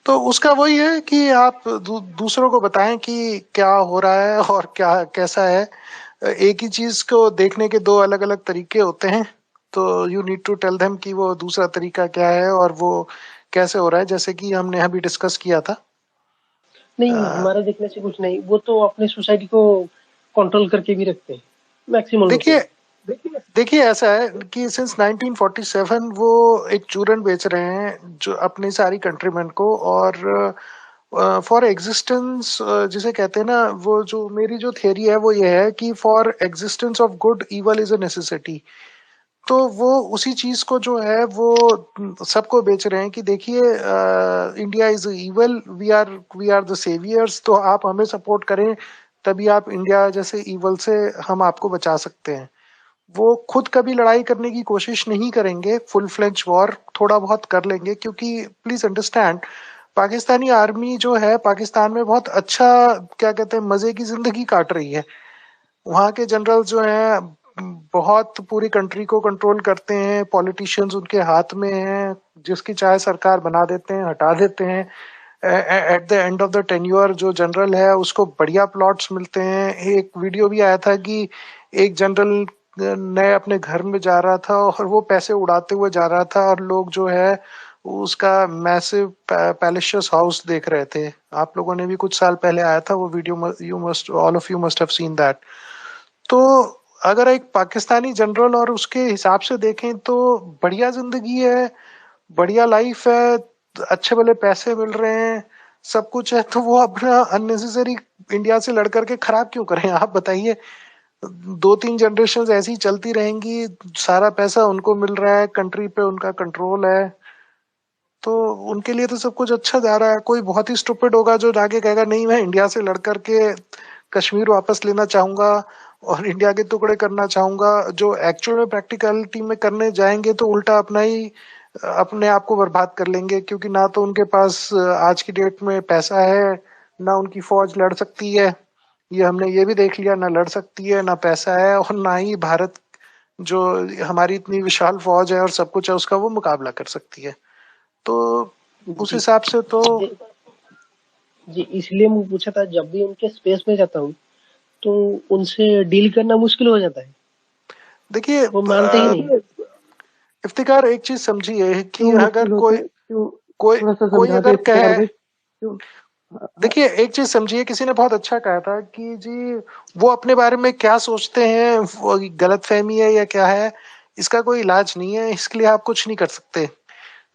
तो उसका वही है कि आप दूसरों को बताएं कि क्या हो रहा है और क्या कैसा है। एक ही चीज को देखने के दो अलग अलग तरीके होते हैं, तो you need to tell them कि वो दूसरा तरीका क्या है और वो कैसे हो रहा है, जैसे कि हमने अभी डिस्कस किया था।
नहीं, हमारे देखने से कुछ नहीं, वो तो अपने सोसाइटी को कंट्रोल करके भी रखते हैं मैक्सिमम लोग
देखिए
को।
देखिए ऐसा है कि सिंस 1947 वो एक चूरन बेच रहे हैं जो अपनी सारी कंट्रीमेन को, और फॉर एग्जिस्टेंस जिसे कहते हैं ना, वो जो मेरी जो थियरी है वो ये है कि for existence of good evil is a necessity. तो वो उसी चीज को जो है वो सबको बेच रहे हैं कि देखिए India is evil, we are the saviours, तो आप हमें सपोर्ट करें, तभी आप इंडिया जैसे इवल से हम आपको बचा सकते हैं। वो खुद कभी लड़ाई करने की कोशिश नहीं करेंगे, फुल फ्लेंज वॉर थोड़ा बहुत कर लेंगे, क्योंकि प्लीज अंडरस्टैंड पाकिस्तानी आर्मी जो है पाकिस्तान में बहुत अच्छा, क्या कहते हैं, मजे की जिंदगी काट रही है। वहाँ के जनरल जो हैं बहुत पूरी कंट्री को कंट्रोल करते हैं, पॉलिटिशियंस उनके हाथ में हैं, जिसकी चाहे सरकार बना देते हैं, हटा देते हैं। Eight the end of the tenure जो जनरल है उसको बढ़िया प्लॉट्स मिलते हैं। एक वीडियो भी आया था कि एक जनरल नए अपने घर में जा रहा था और वो पैसे उड़ाते हुए जा रहा था, और लोग जो है उसका मैसिव पैलेशियस हाउस देख रहे थे। आप लोगों ने भी कुछ साल पहले आया था वो video, you must all of you must have seen that. तो अगर एक पाकिस्तानी जनरल और उसके हिसाब से देखें तो बढ़िया जिंदगी है, बढ़िया लाइफ है, अच्छे भले पैसे मिल रहे हैं, सब कुछ है, तो वो अपना अननेसेसरी इंडिया से लड़ करके खराब क्यों करें, आप बताइए। 2-3 जनरेशन ऐसी ही चलती रहेंगी, सारा पैसा उनको मिल रहा है, कंट्री पे उनका कंट्रोल है, तो उनके लिए तो सब कुछ अच्छा जा रहा है। कोई बहुत ही स्टूपिड होगा जो जाके कहेगा नहीं मैं इंडिया से लड़ करके कश्मीर वापस लेना चाहूंगा और इंडिया के टुकड़े करना चाहूंगा, जो एक्चुअल में प्रैक्टिकलिटी में करने जाएंगे तो उल्टा अपना ही अपने आप को बर्बाद कर लेंगे, क्योंकि ना तो उनके पास आज की डेट में पैसा है, ना उनकी फौज लड़ सकती है। ये हमने ये भी देख लिया, ना लड़ सकती है, ना पैसा है, और ना ही भारत जो हमारी इतनी विशाल फौज है और सब कुछ है उसका वो मुकाबला कर सकती है। तो उस
जी
हिसाब से तो
जी जी, इसलिए मैं पूछा था, जब भी उनके स्पेस में जाता हूँ तो उनसे डील करना मुश्किल हो जाता है,
देखिए
वो मानते ही नहीं।
इफ्तिकार, एक चीज समझिए कि
क्यों
अगर
मुश्किल होता
कोई
है, क्यों?
कोई
थोड़ा सा
कोई
समझा दे
अगर
इफ्तिकार
कहे,
भाई, क्यों?
देखिए एक चीज समझिए, किसी ने बहुत अच्छा कहा था कि जी वो अपने बारे में क्या सोचते हैं वो गलत फहमी है या क्या है, इसका कोई इलाज नहीं है, इसके लिए आप कुछ नहीं कर सकते।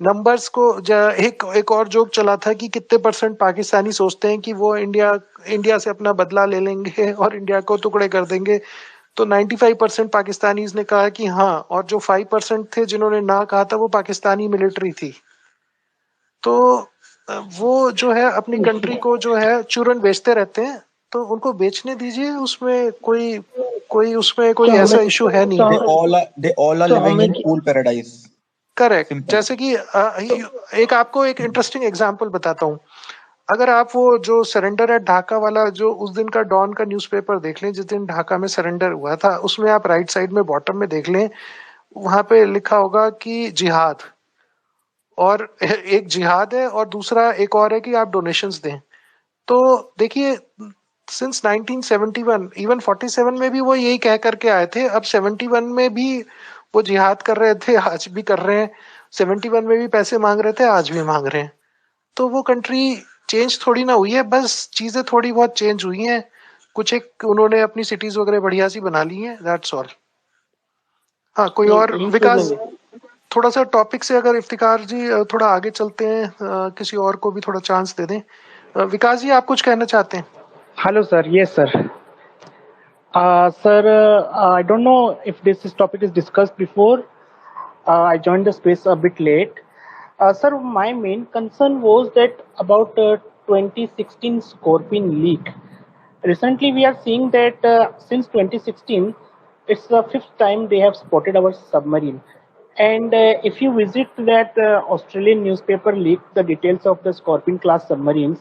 नंबर्स को एक एक और जोक चला था कि कितने परसेंट पाकिस्तानी सोचते हैं कि वो इंडिया इंडिया से अपना बदला ले लेंगे और इंडिया को टुकड़े कर देंगे। तो 95% पाकिस्तानीज ने कहा कि हाँ, और जो 5% थे जिन्होंने ना कहा था वो पाकिस्तानी मिलिट्री थी। तो वो जो है अपनी कंट्री को जो है चूरन बेचते रहते हैं, तो उनको बेचने दीजिए, उसमें कोई कोई उसमें
तो
कोई
हमें
ऐसा इशू है नहीं।
they all are
तो
living
हमें
in cool paradise.
Correct.
Simple.
जैसे कि एक आपको एक इंटरेस्टिंग एग्जांपल बताता हूँ। अगर आप वो जो सरेंडर एट ढाका वाला जो उस दिन का डॉन का न्यूज़पेपर देख लें, जिस दिन ढाका में सरेंडर हुआ था, उसमें आप राइट साइड में बॉटम में देख लें, वहां पे लिखा होगा कि जिहाद, और एक जिहाद है और दूसरा एक और है कि आप डोनेशंस दें। तो देखिए सिंस 1971, इवन 47 में भी वो यही कह करके आए थे, अब 71 में भी वो जिहाद कर रहे थे, आज भी कर रहे हैं। 71 में भी पैसे मांग रहे थे, आज भी मांग रहे हैं। तो वो कंट्री चेंज थोड़ी ना हुई है, बस चीजें थोड़ी बहुत चेंज हुई हैं, कुछ एक उन्होंने अपनी सिटीज वगैरह बढ़िया सी बना ली हैं, दैट्स ऑल। हाँ, कोई और? विकास, थोड़ा सा टॉपिक से अगर इफ्तिकार जी थोड़ा आगे चलते हैं, किसी और को भी थोड़ा चांस दे दें। विकास जी, आप कुछ कहना चाहते हैं?
Hello, sir. Yes, sir. Sir, I don't know if this topic is discussed before. I joined the space a bit late. Sir, my main concern was that about 2016 Scorpion leak. Recently, we are seeing that since 2016, it's the fifth time they have spotted our submarine. And if you visit that Australian newspaper leaked the details of the Scorpion class submarines,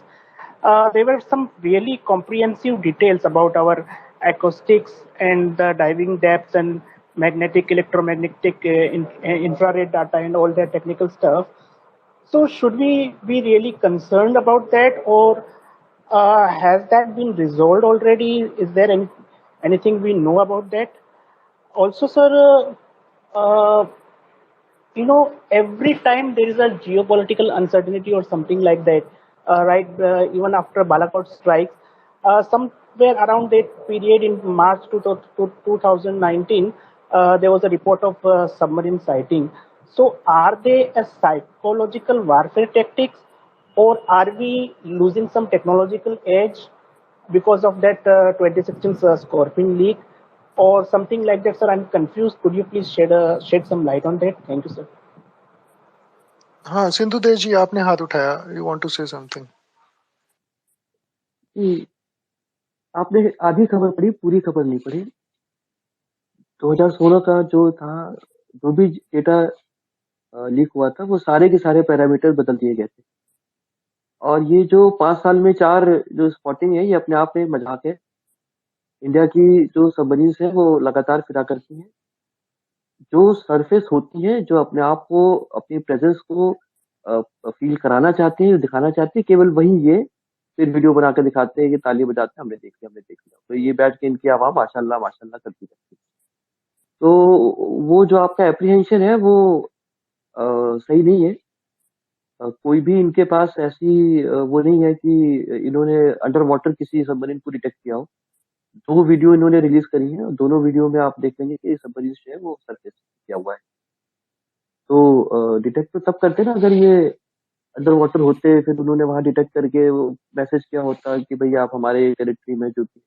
there were some really comprehensive details about our acoustics and the diving depths and magnetic, electromagnetic, infrared data and all that technical stuff. So should we be really concerned about that, or has that been resolved already? Is there anything we know about that? Also, sir, every time there is a geopolitical uncertainty or something like that, right? Even after Balakot strikes, somewhere around that period in March 2019, there was a report of submarine sighting. So, are they a psychological warfare tactics, or are we losing some technological edge because of that 2016 Scorpion leak? Or something like that, sir? I'm confused. Could you please shed some light on that? Thank you, sir.
हाँ, सिंधु देव जी, आपने हाथ उठाया, you want to say something?
आपने आधी खबर पढ़ी, पूरी खबर नहीं पढ़ी। 2016 का जो था, जो भी डेटा लीक हुआ था, वो सारे के सारे पैरामीटर बदल दिए गए थे। और ये जो 5 साल में 4 जो स्पॉटिंग है, ये अपने आप में मजाक है। इंडिया की जो सबमरीन्स है वो लगातार फिरा करती हैं। जो सरफेस होती है, जो अपने आप को, अपनी प्रेजेंस को फील कराना चाहती है, दिखाना चाहती है, केवल वही ये फिर वीडियो बनाकर दिखाते हैं कि ताली बजाते हैं, हमने देख लिया, हमने देख लिया। तो ये बैठ के इनकी आवाम माशाल्लाह माशाल्लाह करती रहती है। तो वो जो आपका एप्रीहेंशन है वो सही नहीं है। कोई भी इनके पास ऐसी वो नहीं है कि इन्होंने अंडर वाटर किसी सबमरीन को डिटेक्ट किया हो। 2 वीडियो इन्होंने रिलीज करी है, दोनों वीडियो में आप देख लेंगे कि सबमरीन जो है वो सरफेस किया हुआ है। तो डिटेक्ट तो तब करते ना अगर ये अंडर वाटर होते, फिर उन्होंने वहां डिटेक्ट करके वो मैसेज किया होता कि भाई आप हमारे टेरिटरी में, जो कि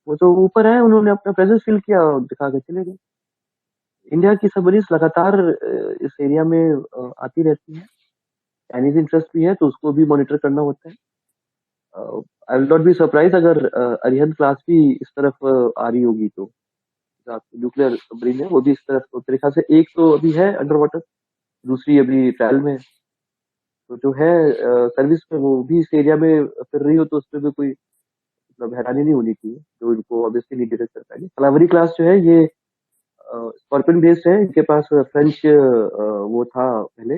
वो तो ऊपर है, उन्होंने अपना प्रेजेंस फील किया और दिखा के चले गए। इंडिया की सबमरीन लगातार इस एरिया में आती रहती है। चाइनीज इंटरेस्ट भी है तो उसको भी मॉनिटर करना होता है। I will not be surprise अगर अरिहंत क्लास भी इस तरफ आ रही होगी, तो न्यूक्लियर सबमरीन है वो भी इस तरफ। तो मेरे ख्याल से एक तो अभी है अंडर वाटर, दूसरी अभी ट्रायल में है। तो जो है सर्विस में, वो भी इस एरिया में फिर रही हो, तो उसमें भी कोई मतलब हैरानी नहीं होनी चाहिए, जो इनको ऑब्वियसली नहीं डिटेक्ट कर पाएंगे। फलावरी क्लास जो है ये स्कॉर्पियन बेस्ड है, इनके पास फ्रेंच वो था पहले,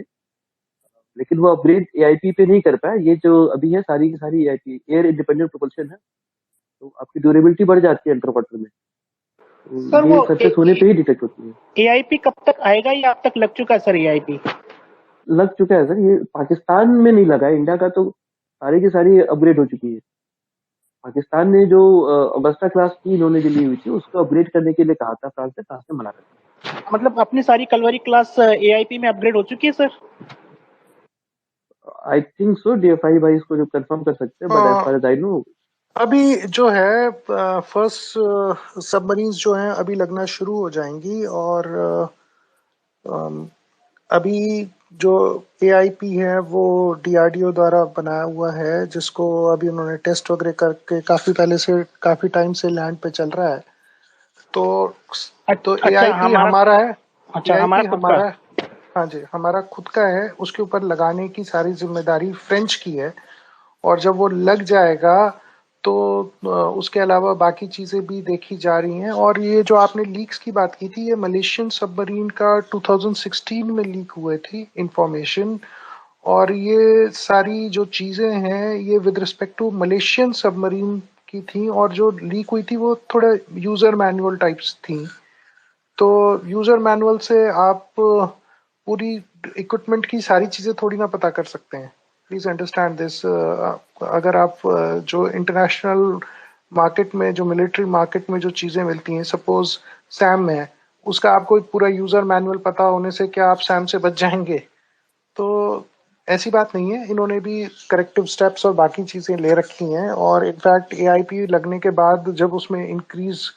लेकिन वो अपग्रेड एआईपी पे नहीं कर पाया। ये जो अभी है सारी की सारी एआईपी, एयर इंडिपेंडेंट प्रोपल्शन है, तो आपकी ड्यूरेबिलिटी बढ़ जाती है अंडर वाटर में।
सर,
ये सरफेस होने पे ही डिटेक्ट होती है।
एआईपी कब तक आएगा या अब तक लग चुका है सर? एआईपी
लग चुका है सर, ये पाकिस्तान में नहीं लगा है। इंडिया का तो सारी की सारी अपग्रेड हो चुकी है। पाकिस्तान ने जो अगस्ता क्लास की इन्होंने जो ली हुई थी, उसको अपग्रेड करने के लिए कहा था फ्रांस ने, फ्रांस ने मना कर दिया।
मतलब अपनी सारी कलवरी क्लास एआईपी में अपग्रेड हो चुकी है sir?
I think so, DFI भाई इसको जो कंफर्म कर सकते हैं, but as far as I know
अभी जो है फर्स्ट सबमरीन्स जो हैं अभी लगना शुरू हो जाएंगी, और अभी जो एआईपी है वो डीआरडीओ द्वारा बनाया हुआ है, जिसको अभी उन्होंने टेस्ट वगैरह करके काफी पहले से, काफी टाइम से लैंड पे चल रहा है। तो एआईपी हमारा है,
हमारा
हमारा है, हाँ जी, हमारा खुद का है। उसके ऊपर लगाने की सारी जिम्मेदारी फ्रेंच की है, और जब वो लग जाएगा तो उसके अलावा बाकी चीजें भी देखी जा रही हैं। और ये जो आपने लीक्स की बात की थी, ये मलेशियन सबमरीन का 2016 में लीक हुए थी इंफॉर्मेशन, और ये सारी जो चीजें हैं ये with respect to Malaysian submarine की थी, और जो लीक हुई थी वो थोड़े यूजर मैनुअल टाइप्स थी। तो यूजर मैनुअल से आप पूरी इक्विपमेंट की सारी चीजें थोड़ी ना पता कर सकते हैं। Please understand this. अगर आप जो इंटरनेशनल मार्केट में, जो मिलिट्री मार्केट में जो चीजें मिलती हैं, सपोज सैम में है, उसका आपको पूरा यूजर मैनुअल पता होने से क्या आप सैम से बच जाएंगे? तो ऐसी बात नहीं है। इन्होंने भी करेक्टिव स्टेप्स और बाकी चीजें ले रखी हैं, और इनफैक्ट एआईपी लगने के बाद जब उसमें इंक्रीज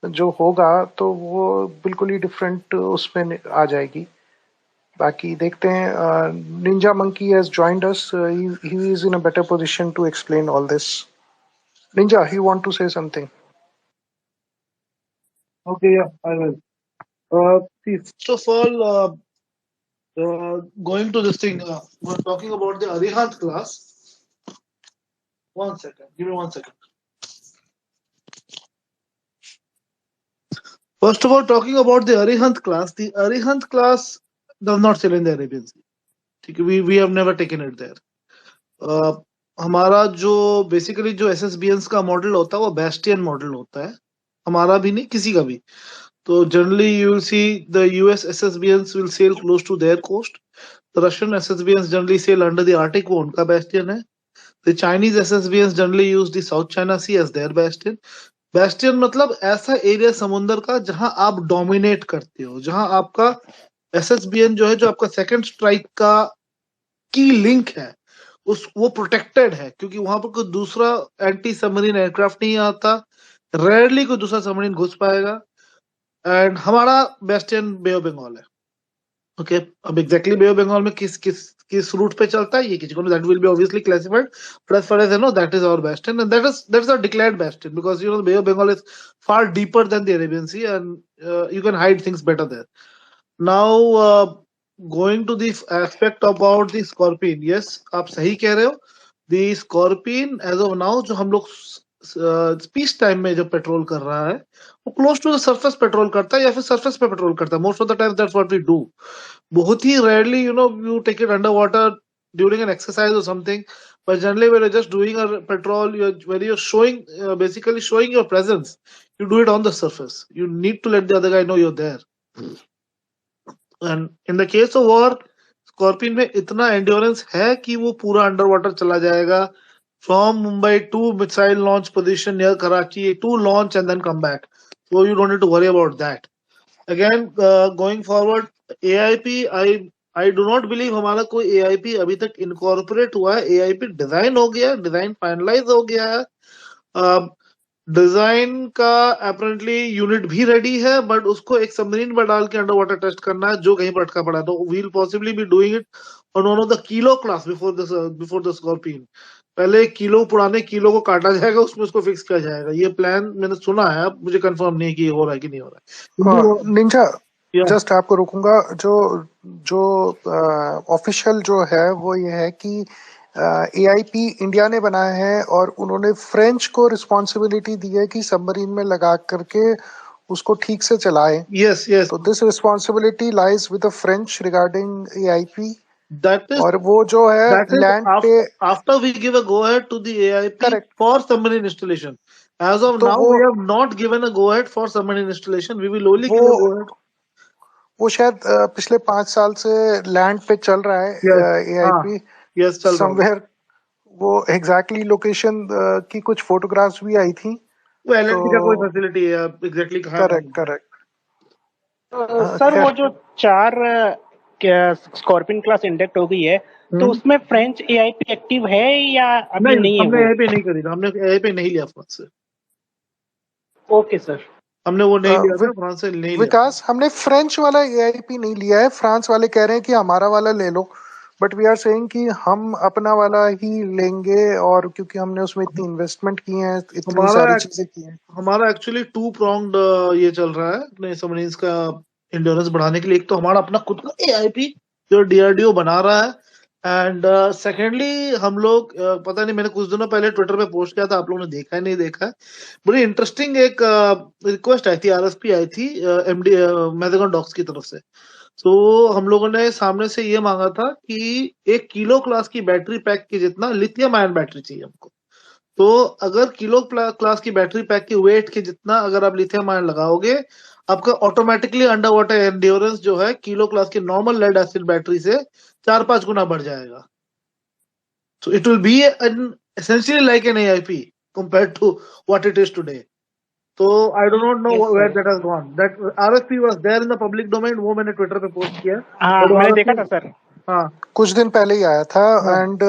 जो होगा तो वो बिल्कुल ही डिफरेंट उसमें आ जाएगी। बाकी देखते हैं। Ninja monkey has joined us, he is in a better position to explain all this. Ninja, you want to say something?
Okay, yeah, I will. See, first of all, going to this thing, we're talking about the Arihant class. 1 second, give me 1 second. First of all, talking about the Arihant class does not sell in the Arabian Sea. ठीक है, we have never taken it there. हमारा जो बेसिकली जो SSBNs का मॉडल होता है वो बेस्टियन मॉडल होता है, हमारा भी नहीं, किसी का भी। तो generally you will see the US SSBNs will sail close to their coast. The Russian SSBNs generally sail under the Arctic, वो उनका बेस्टियन है। The Chinese SSBNs generally use the South China Sea as their bastion. Bastion मतलब ऐसा एरिया समुंदर का जहां आप डोमिनेट करते हो, जहां आपका SSBN जो है, जो आपका सेकंड स्ट्राइक का की लिंक है, उस वो प्रोटेक्टेड है, क्योंकि वहां पर कोई दूसरा एंटी सबमरीन एयरक्राफ्ट नहीं आता, रेयरली कोई दूसरा सबमरीन घुस पाएगा। एंड हमारा बेस्टियन बे ऑफ बंगाल है। ओके, अब एग्जैक्टली बे ऑफ बंगाल में किस रूट पे चलता है ये किसी को, that will be obviously classified, but as far as I know that is our bastion, and that is our declared bastion, because you know bay of Bengal is far deeper than the Arabian sea, and you can hide things better there. Now going to the aspect about the Scorpion, yes, आप सही कह रहे हो। The Scorpion as of now जो हम लोग पीस टाइम में जो पेट्रोल कर रहा है, वो close to the surface patrol करता है या फिर सरफेस पे पेट्रोल करता है। Most of the time that's what we do. बहुत ही rarely you know you take it under water during an exercise और something, but generally when you're just doing a patrol, when you're showing basically showing your presence, you do it on the surface. You need to let the other guy know you're there. And in the case of war, scorpion में इतना एंड्योरेंस है कि वो पूरा अंडर वाटर चला जाएगा, from Mumbai to missile launch position near Karachi to launch and then come back, so you don't need to worry about that. Again going forward, AIP, I do not believe हमारा कोई एआईपी अभी तक इनकॉर्पोरेट हुआ है। एआईपी डिजाइन हो गया, डिजाइन फाइनलाइज हो गया है, डिजाइन का अपेरेंटली यूनिट भी रेडी है, बट उसको एक सबमरीन में डाल के अंडर वाटर टेस्ट करना है जो कहीं पर अटका पड़ा है। तो we'll possibly be doing it on one of the kilo class before the Scorpene. पहले किलो पुराने किलो को काटा जाएगा, उसमें उसको फिक्स किया जाएगा। ये प्लान मैंने सुना है, अब मुझे कंफर्म नहीं है कि ये हो रहा है कि नहीं हो रहा है।
Ninja,
Yeah.
जस्ट आपको रोकूंगा। जो ऑफिशियल जो है वो ये है कि एआईपी इंडिया ने बनाया है, और उन्होंने फ्रेंच को रिस्पॉन्सिबिलिटी दी है कि सबमरीन में लगा करके उसको ठीक से चलाए।
Yes, yes.
तो this responsibility lies with the French regarding AIP.
That is,
और वो जो है लैंड पे,
after we give a go ahead to the AIP
Correct.
for submarine installation. As of
तो
now, we have not given a go ahead for submarine installation. We will only give a go ahead.
वो शायद पिछले 5 साल से लैंड पे चल रहा है एआईपी।
Yes, चल रहा है।
समवेयर वो एग्जैक्टली लोकेशन की कुछ फोटोग्राफ्स भी आई थी।
वो LNT का कोई फैसिलिटी है, एग्जैक्टली कहाँ है?
करेक्ट।
सर वो जो 4 स्कॉर्पियन क्लास इंडेक्ट हो गई है, तो उसमें फ्रेंच एआईपी एक्टिव है या अभी नहीं है?
हमने एआईपी नहीं खरीदा, हमने एआईपी नहीं लिया फ्रांस से।
ओके सर,
हमने वो नहीं लिया था, फ्रांस से नहीं लिया।
विकास, हमने फ्रेंच वाला एआईपी नहीं लिया है। फ्रांस वाले कह रहे हैं कि हमारा वाला ले लो, बट वी आर सेइंग कि हम अपना वाला ही लेंगे, और क्योंकि हमने उसमें इतनी इन्वेस्टमेंट की है, इतनी सारी चीजें की हैं।
हमारा एक्चुअली 2 pronged ये चल रहा है अपने सबमरीन्स का एंड्योरेंस बढ़ाने के लिए। एक तो हमारा अपना खुद का एआईपी जो डीआरडीओ बना रहा है, एंड सेकेंडली हम लोग पता नहीं, मैंने कुछ दिनों पहले ट्विटर पे पोस्ट किया था, आप लोगों ने देखा है नहीं देखा है, बड़ी इंटरेस्टिंग एक रिक्वेस्ट आई थी, आरएसपी आई थी एमडी मैथगन डॉक्स की तरफ से। तो हम लोगों ने सामने से ये मांगा था कि 1 किलो क्लास की बैटरी पैक के जितना लिथियम आयन बैटरी चाहिए हमको। तो अगर किलो क्लास की बैटरी पैक की वेट के जितना अगर आप लिथियम आयन लगाओगे, आपका ऑटोमेटिकली अंडर वाटर एंड्योरेंस जो है किलो क्लास की नॉर्मल लेड एसिड बैटरी से 4-5 गुना बढ़ जाएगा. So it will be essentially like an AIP compared to what it is today. So I do not know
Yes,
where
sir.
that has gone. That RFP was there in the public domain. वो मैंने ट्विटर पे पोस्ट किया.
हाँ
और वो
मैंने देखा
RFP
था सर.
हाँ
कुछ दिन पहले ही आया था.
हाँ
एंड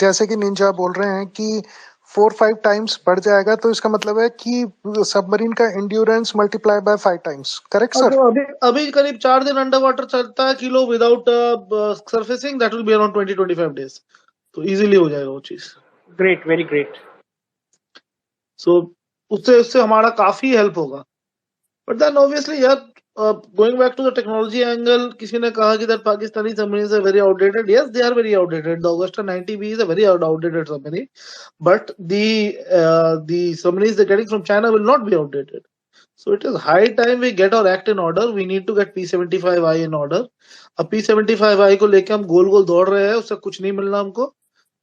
जैसे कि निंजा बोल रहे हैं कि 4-5 टाइम्स बढ़ जाएगा, तो इसका मतलब है कि सबमरीन का endurance multiply by 5 times. Correct
अब
सर?
जो अभी करीब 4 दिन अंडर वाटर चलता है kilo without surfacing, that will be around 20-25 days. तो इजीली हो जाएगा वो चीज.
Great, very great.
सो उससे हमारा काफी हेल्प होगा. बट देन ऑब्वियसली यार, going back to the technology angle, किसी ने कहा कि that Pakistani submarines are very outdated. Yes, they are very outdated. The Agosta 90B is a very outdated submarine, but the submarines they're getting from China will not be outdated. So it is high time we get our act in order. We need to get P75I in order. अब P75I को लेके हम गोल गोल दौड़ रहे हैं, उससे कुछ नहीं मिलना हमको.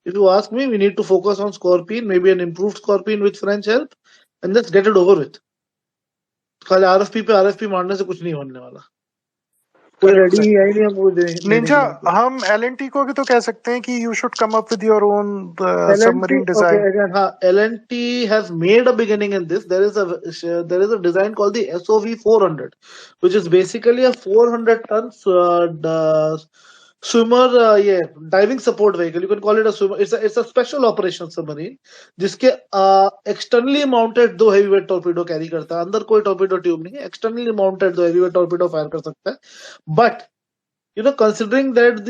If you ask me, we need to focus on Scorpion, maybe an improved Scorpion with French help, and let's get it over with. खाली RFP पे RFP मारने से कुछ नहीं होने वाला. कोई
करेक्ट
रेडी
सर.
है ही नहीं हमको देने के
निंजा,
लिए.
हम एलएनटी को भी तो कह सकते हैं कि you should come up with your own
L&T,
submarine
okay,
design.
again, L&T has made a beginning in this. There is a design called the SOV 400, which is basically a 400 tons swimmer, diving support vehicle. You can call it a swimmer. It's a special operations submarine, जिसके externally mounted 2 heavyweight torpedo carry करता है. अंदर कोई torpedo tube नहीं है. Externally mounted 2 heavyweight torpedo fire कर सकता है. But considering that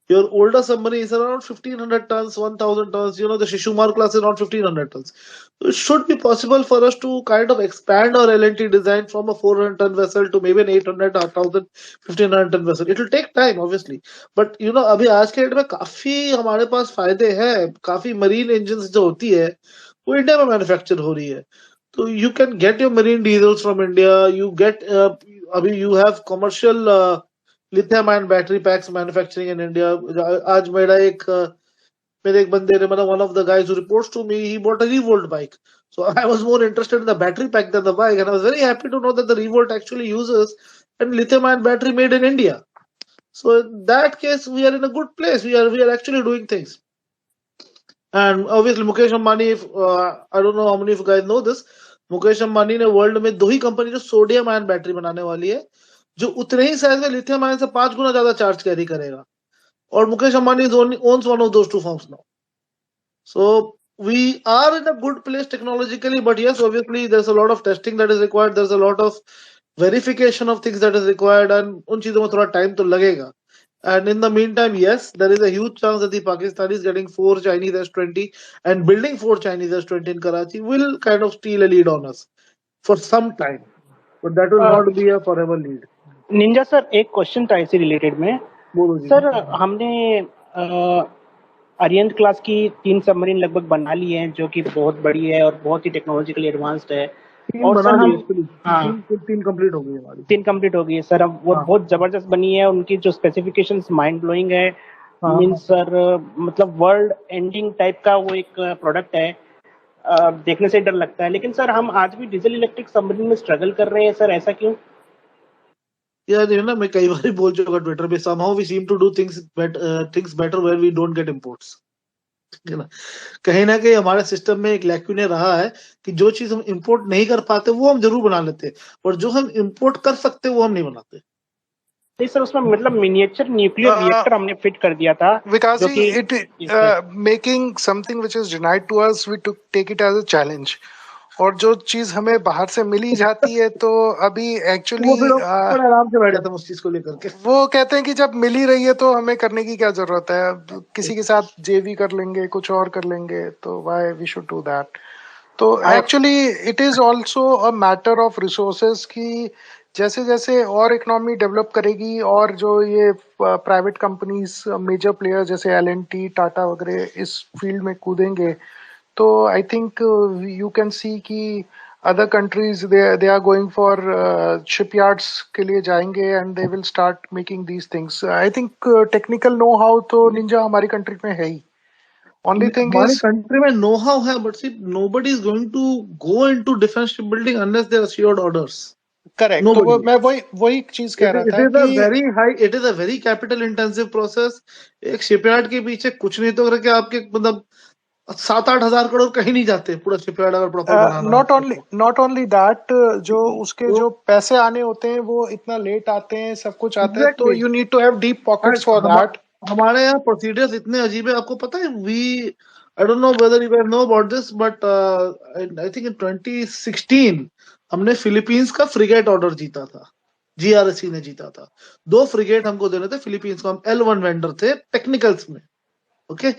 your older submarine is around 1500 tons, 1000 tons. The Shishumar class is around 1500 tons. So it should be possible for us to kind of expand our L&T design from a 400 ton vessel to maybe an 800, 1000, 1500 ton vessel. It will take time, obviously. But अभी आज के डेट में काफी हमारे पास फायदे हैं. काफी मरीन इंजन जो होती है वो इंडिया में मैन्युफैक्चर हो रही है. तो you can get your marine diesels from India. You get अभी you have commercial lithium ion battery packs manufacturing in India. आज मेरे एक बंदे ने, one of the guys who reports to me, he bought a Revolt bike. So I was more interested in the battery pack than the bike, and I was very happy to know that the Revolt actually uses a lithium ion battery made in India. So in that case, we are in a good place. We are actually doing things. And obviously Mukesh Ambani, I don't know how many of you guys know this, Mukesh Ambani ने वर्ल्ड में 2 ही कंपनी जो सोडियम आयन बैटरी बनाने वाली है, जो उतने ही साइज में लिथियम आयन से 5 गुना ज्यादा चार्ज कैरी करेगा. और Mukesh Ambani owns one of those 2 firms now. So we are in a good place technologically, but yes, obviously there's a lot of testing that is required. There's a lot of verification of things that is required, and उन चीजों में थोड़ा टाइम तो लगेगा. And in the meantime, yes, there is a huge chance that the Pakistanis getting 4 Chinese S-20 and building 4 Chinese S-20 in Karachi will kind of steal a lead on us for some time. But that will not be a forever lead.
Ninja sir, एक क्वेश्चन था इसी रिलेटेड में.
बोलो जी.
सर, हमने अरियंत क्लास की 3 सबमरीन लगभग बना ली हैं, जो कि बहुत बड़ी है और बहुत ही टेक्नोलॉजिकली एडवांस्ड है. और सर हम
3 कंप्लीट हो गई हमारी.
3 कंप्लीट हो गई है सर. अब वो बहुत जबरदस्त बनी है. उनकी जो स्पेसिफिकेशंस माइंड ब्लोइंग है. मींस सर, मतलब वर्ल्ड एंडिंग टाइप का वो एक प्रोडक्ट है. देखने से डर लगता है. लेकिन सर हम आज भी डीजल इलेक्ट्रिक सबमरीन में स्ट्रगल कर रहे हैं सर, ऐसा क्यों?
यार मैं कई बार बोल चुका ट्विटर पे, somehow we seem to do things better where we don't get imports. कहीं ना कहीं हमारे सिस्टम में एक लैक्यूने रहा है कि जो चीज हम इंपोर्ट नहीं कर पाते वो हम जरूर बना लेते हैं, और जो हम इंपोर्ट कर सकते वो हम नहीं बनाते.
नहीं सर, उसमें मतलब मिनिएचर न्यूक्लियर रिएक्टर हमने फिट कर दिया था.
Vikas ji, it making something which is denied to us, we to take it as a challenge. और जो चीज हमें बाहर से मिली जाती है तो अभी एक्चुअली
आराम से बैठ जाते हैं उस चीज को लेकर के.
वो कहते हैं कि जब मिल ही रही है तो हमें करने की क्या जरूरत है, किसी के साथ जेवी कर लेंगे, कुछ और कर लेंगे, तो why we should do that. तो actually it is also a matter of resources की जैसे जैसे और इकोनॉमी डेवलप करेगी और जो ये प्राइवेट कंपनीज मेजर प्लेयर जैसे L&T, टाटा वगैरह इस फील्ड में कूदेंगे, तो I think you can see कि other countries they are going for shipyards के लिए जाएंगे and they will start making these things. I think technical know-how तो निंजा हमारी कंट्री में है ही. Only thing
हमारी
is
कंट्री में नो हाउ है, but see nobody is going to go into defence ship building unless they are assured orders.
Correct. तो
Nobody.
मैं वही चीज कह रहा
It
था
is a
कि
very high, it is a very capital intensive process. एक शिपयार्ड के पीछे कुछ नहीं तो करके आपके मतलब 7-8 हजार करोड़ कहीं नहीं जाते पूरा शिपयार्ड अगर प्रॉपर बनाना है.
नॉट ओनली दैट, जो उसके
तो
जो पैसे आने होते हैं वो इतना लेट आते हैं, सब कुछ आता है, तो
exactly
you need to have deep pockets for that.
हमारे यहाँ प्रोसीजर्स इतने अजीब है, आपको पता है. I don't know whether you guys know about this, but I think in 2016 हमने फिलीपींस का फ्रिगेट ऑर्डर जीता था. जीआरएससी ने जीता था. 2 फ्रिगेट हमको देने थे फिलीपींस को. हम L1 वेंडर थे टेक्निकल्स में. Okay,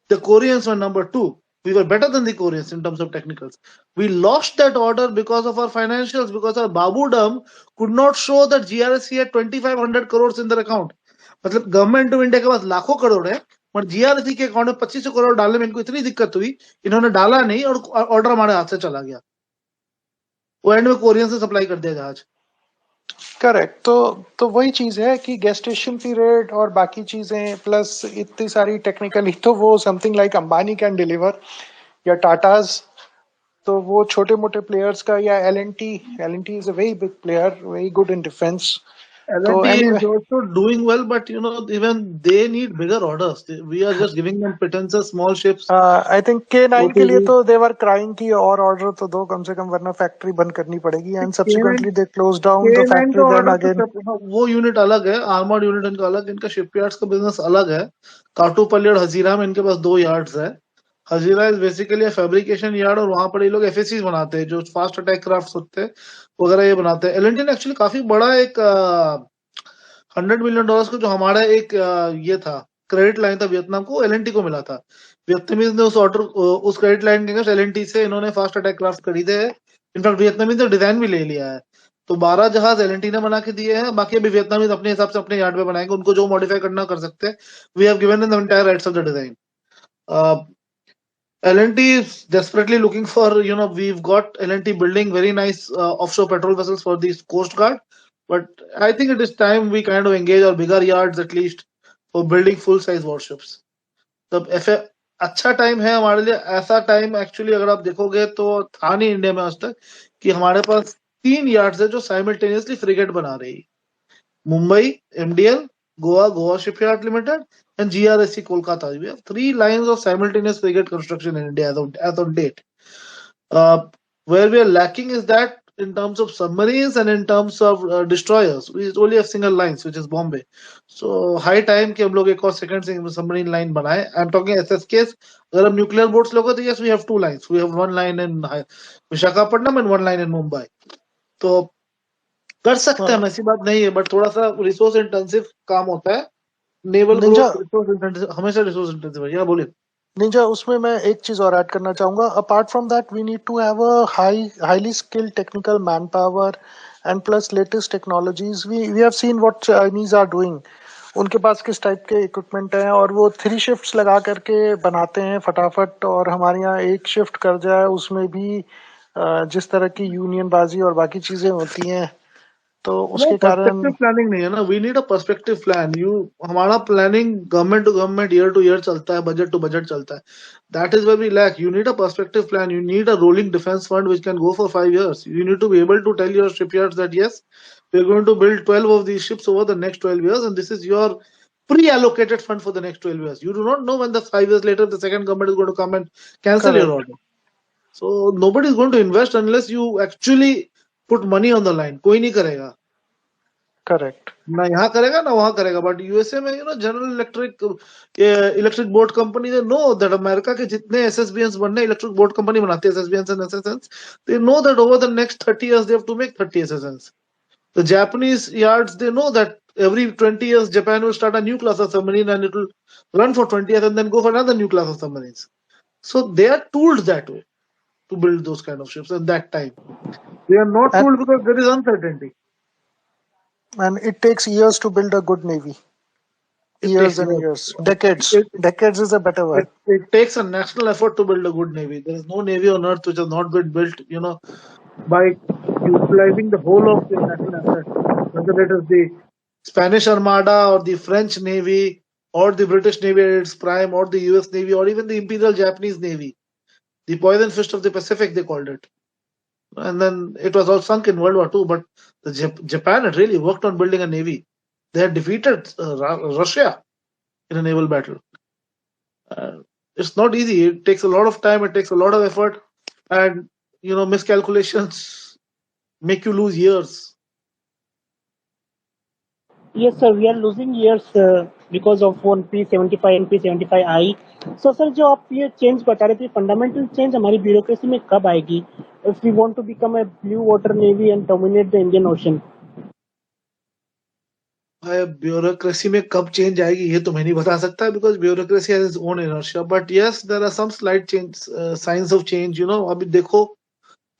the Koreans were number 2. We were better than the Koreans in terms of technicals. We lost that order because of our financials, because our Babu Dam could not show that GRSC had 2,500 crores in their account. मतलब गवर्नमेंट ऑफ इंडिया के पास लाखों करोड़ है, पर जीआरसी के अकाउंट में 2500 करोड़ डालने में इनको इतनी दिक्कत हुई, इन्होंने डाला नहीं और ऑर्डर हमारे हाथ से चला गया. वो एंड में कोरियन से सप्लाई कर दिया जहाज.
करेक्ट. तो वही चीज है कि गेस्टेशन पीरियड और बाकी चीजें प्लस इतनी सारी टेक्निकली, तो वो something like Ambani can deliver या टाटाज. तो वो छोटे मोटे प्लेयर्स का, या L N T is a very big player, very good in defence. तो
L&T
anyway
is also doing well, but even they need bigger orders. We are just giving them pretenses, small ships.
I think K9 के लिए
OTV.
तो दे वर क्राइंग की और ऑर्डर तो दो कम से कम, वरना फैक्ट्री बंद करनी पड़ेगी. And subsequently they close down the
K9
factory
का
देन
ऑर्डर
अगेन.
तो वो यूनिट अलग है, आर्मर्ड यूनिट इनका अलग, इनका शिपयार्ड्स का बिजनेस अलग है. काटुपल्ली और हजीरा में इनके पास 2 यार्ड्स है. Hazira is basically fabrication yard, और वहां पर ये लोग एफएसी बनाते हैं, जो फास्ट अटैक क्राफ्ट होते हैं वगैरह ये बनाते हैं. एल ने एक्चुअली काफी बड़ा एक $100 मिलियन को, जो हमारा एक ये था क्रेडिट लाइन था वियतनाम को, एल को मिला था. वियतनामीज ने उस ऑर्डर, उस क्रेडिट लाइन के एल से इन्होंने फास्ट अटैक क्राफ्ट खरीदे हैं. इनफैक्ट वियतनामीज ने डिजाइन भी ले लिया है. तो 12 जहाज एल ने बना के दिए हैं, बाकी अभी वियतनामीज अपने हिसाब से अपने यार्ड में बनाएंगे, उनको जो मॉडिफाई करना कर सकते हैं. We have given the entire rights of the design. L&T is desperately looking for, we've got L&T building very nice offshore patrol vessels for the Coast Guard, but I think it is time we kind of engage our bigger yards at least for building full size warships. तब अच्छा टाइम है हमारे लिए. ऐसा टाइम एक्चुअली अगर आप देखोगे तो था नहीं इंडिया में आज तक कि हमारे पास 3 यार्ड्स है जो साइमल्टेनियसली फ्रिगेट बना रही. Mumbai MDL, Goa Shipyard Limited, and GRSC Kolkata. We have 3 lines of simultaneous frigate construction in India as of date. Where we are lacking is that in terms of submarines and in terms of destroyers, we only have single lines, which is Bombay. So high time कि हम लोग एक और second submarine line बनाए. I'm talking SSKs. अगर हम nuclear boats लोगे तो yes, we have 2 lines. We have 1 line in Visakhapatnam and 1 line in Mumbai. तो कर सकते हैं, ऐसी बात नहीं है, बट थोड़ा सा रिसोर्स इंटेंसिव काम होता है. नेवल ग्रोथ रिसोर्स इंटेंसिव, हमेशा रिसोर्स इंटेंसिव है. बोलिए
निंजा. उसमें मैं एक चीज और ऐड करना चाहूंगा. Apart from that we need to have a highly skilled technical manpower and plus latest technologies. We have seen what Chinese are doing. उनके पास किस टाइप के इक्विपमेंट हैं, और वो 3 शिफ्ट्स लगा करके बनाते हैं फटाफट. और हमारे यहाँ एक शिफ्ट कर जाए उसमें भी जिस तरह की यूनियन बाजी और बाकी चीजें होती हैं, तो उसके कारण
पर्सपेक्टिव प्लानिंग नहीं है ना. We need a perspective plan. हमारा planning government to government, year to year चलता है, बजट टू बजट चलता है. That is where we lack. You need a perspective plan. You need a rolling defence fund which can go for 5 years. You need to be able to tell your shipyards that yes, we're going to build 12 of these ships over the next 12 years, and this is your pre-allocated fund for the next 12 years. You do not know when the 5 years later the second government is going to come and cancel your order. So nobody is going to invest unless you actually put money on the line. कोई नहीं करेगा.
करेक्ट.
ना यहाँ करेगा ना वहां करेगा. बट यूएसए में General Electric Boat company, they know that America के जितने एसएसबीएंस बनने इलेक्ट्रिक बोट कंपनी बनाती है, SSBNs and SSNs, they know that over the next 30 years they have to make 30 SSNs. The Japanese yards, they know that every 20 years Japan will start a new class of submarine and it will run for 20 years and then go for another new class of submarines. So they are tooled that way to build those kind of ships at that time. They are not tooled because there is uncertainty.
And it takes years to build a good navy. Years and years, decades.
It,
Decades is a better word.
it takes a national effort to build a good navy. There is no navy on earth which has not been built, by utilizing the whole of your national assets, whether it is the Spanish Armada or the French Navy or the British Navy at its prime or the US Navy or even the Imperial Japanese Navy. The poison fist of the Pacific, they called it. And then it was all sunk in World War II, but Japan had really worked on building a navy. They had defeated Russia in a naval battle. It's not easy. It takes a lot of time. It takes a lot of effort, and miscalculations make you lose years.
Yes, sir, we are losing years because of one P75 and P75I. So, sir, जो आप ये चेंज बता रहे थे, फंडामेंटल चेंज हमारी ब्यूरोक्रेसी में कब आएगी? If we want to become a blue water navy and dominate the Indian Ocean.
Bureaucracy में कब चेंज आएगी ये तो मैं नहीं बता सकता, because bureaucracy has its own inertia, but yes there are some slight change, science of change. अभी देखो,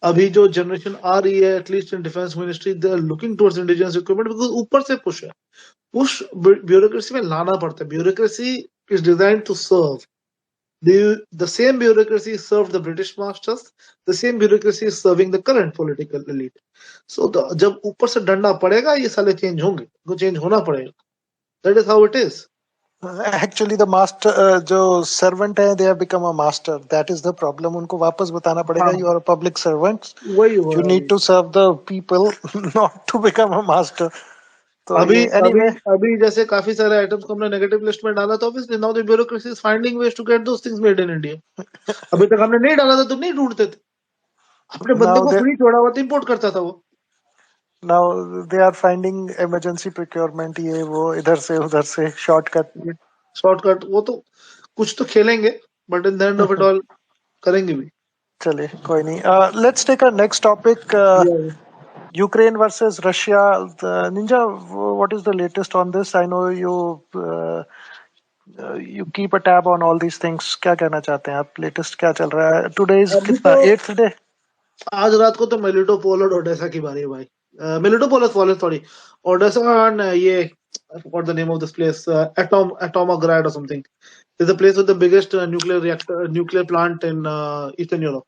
अभी जो जनरेशन आ रही है, at least in defence ministry, they are looking towards indigenous equipment, because ऊपर से पुश ब्यूरोक्रेसी में लाना पड़ता है. Bureaucracy is designed to serve. The same bureaucracy served the British masters. The same bureaucracy is serving the current political elite. So जब ऊपर से डंडा पड़ेगा, ये साले चेंज होंगे, वो चेंज होना पड़ेगा. That is how it is.
Actually, the master, जो servant है, they have become a master. That is the problem. उनको वापस बताना पड़ेगा, you are a public servant. You need to serve the people, not to become a master. तो
अभी जैसे काफी सारे आइटम्स को हमने नेगेटिव लिस्ट में डाला, तो obviously now the bureaucracy is finding ways to get those things made in India. अभी तक हमने नहीं डाला था तो नहीं ढूंढते थे, अपने बंदे को फ्री छोड़ा हुआ था, इंपोर्ट करता था वो.
Now they are finding emergency procurement, ये वो इधर से उधर से शॉर्टकट. वो तो कुछ तो खेलेंगे, but in the end of it all करेंगे भी. चलिए, कोई नहीं. Let's take our next topic. Ukraine versus Russia. Ninja, what is the latest on this? I know you keep a tab on all these things. क्या कहना चाहते हैं आप? लेटेस्ट क्या चल रहा है? Today is कितना 8th day?
आज रात को तो मेलिटोपोल और ओडेसा की बारी है भाई. Melitopol, sorry, Odessa and I forgot the name of this place. Atomograd or something. It's a place with the biggest nuclear plant in Eastern Europe.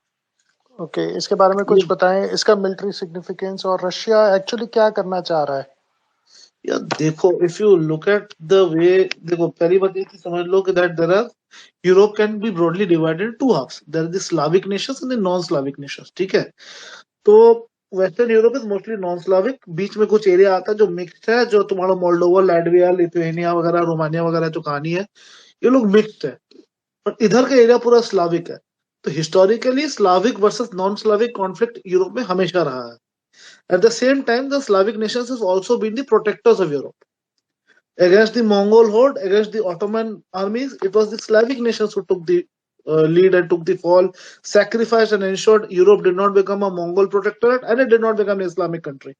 Okay, इसके बारे में कुछ बताएं, इसका मिलिट्री सिग्निफिकेंस और रशिया एक्चुअली क्या करना चाह रहा है?
यार देखो, if you look at the way, देखो पहली बात ये समझ लो कि that there are Europe can be broadly divided in two halves. There are the Slavic nations and the non-Slavic nations. ठीक है, तो western Europe is mostly non Slavic. बीच में कुछ एरिया आता है जो मिक्स्ड है, जो तुम्हारा मोल्डोवा, लैटविया, लिथुएनिया वगैरह, रोमानिया वगैरह जो कहानी है, ये लोग मिक्स्ड है. पर इधर का एरिया पूरा स्लाविक है. तो historically Slavic versus non Slavic conflict Europe में हमेशा रहा है. At the same time the Slavic nations have also been the protectors of Europe against the Mongol horde, against the Ottoman armies. It was the Slavic nations who took the lead and took the fall, sacrificed and ensured Europe did not become a Mongol protectorate and it did not become an Islamic country.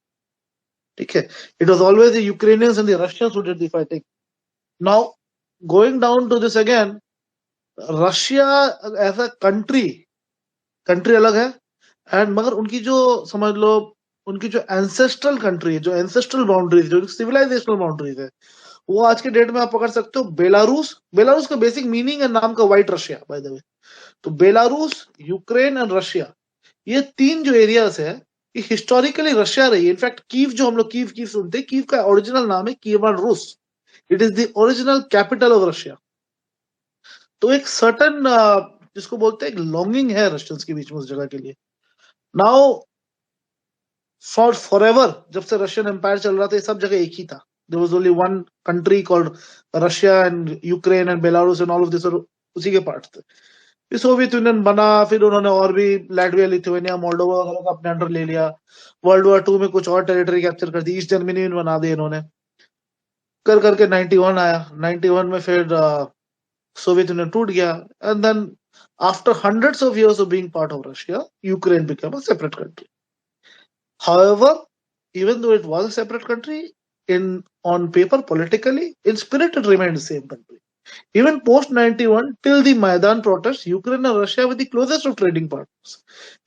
Okay. It was always the Ukrainians and the Russians who did the fighting. Now, going down to this again, Russia as a country अलग है, and मगर उनकी जो समझ लो, उनकी जो ancestral country, जो ancestral boundaries, जो civilizational boundaries है, वो आज के डेट में आप पकड़ सकते हो. बेलारूस का बेसिक मीनिंग है नाम का व्हाइट रशिया, बाय द वे. तो बेलारूस, यूक्रेन एंड रशिया, ये तीन जो एरियाज है, ये हिस्टोरिकली रशिया रही है. इनफैक्ट कीव, जो हम लोग कीव सुनते हैं, कीव का ओरिजिनल नाम है कीवन रूस. It is the original capital of Russia. तो एक सर्टन जिसको बोलते हैं लॉन्गिंग है रशियंस के बीच में उस जगह के लिए. नाउ फॉरएवर जब से रशियन एम्पायर चल रहा था, ये सब जगह एक ही था. There was only one country called Russia and Ukraine and Belarus and all of this उसी के पार्ट थे. फिर सोवियत यूनियन बना, फिर उन्होंने और भी लैटविया, लिथुएनिया, मोल्डोवा वगैरह को अपने अंडर ले लिया. वर्ल्ड वॉर 2 में कुछ और टेरिटरी कैप्चर कर दी, ईस्ट जर्मनी में बना दिया इन्होंने. कर करके 91 आया. 91 में फिर सोवियत यूनियन टूट गया. And then after hundreds of years of being part of Russia, Ukraine became a separate country. However, even though it was a separate country, on paper, politically, in spirit, it remained the same country. Even post 91, till the Maidan protests, Ukraine and Russia were the closest of trading partners.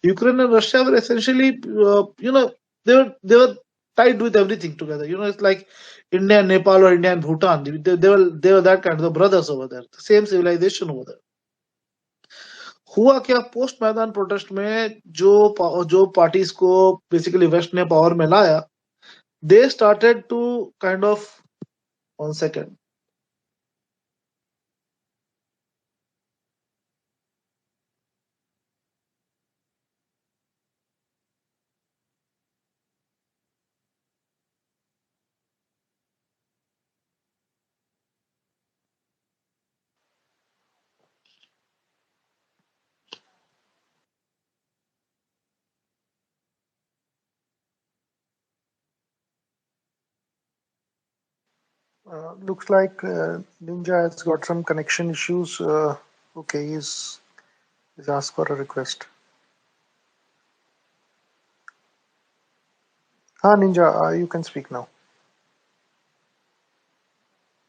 Ukraine and Russia were essentially, they were tied with everything together. It's like India and Nepal or India and Bhutan. They were that kind of the brothers over there, the same civilization over there. हुआ क्या, पोस्ट मैदान प्रोटेस्ट में जो पार्टीज को बेसिकली वेस्ट ने पावर में लाया, they started to kind of, 1 second.
Looks like Ninja has got some connection issues. Okay, he's asked for a request. Ninja, you can speak now.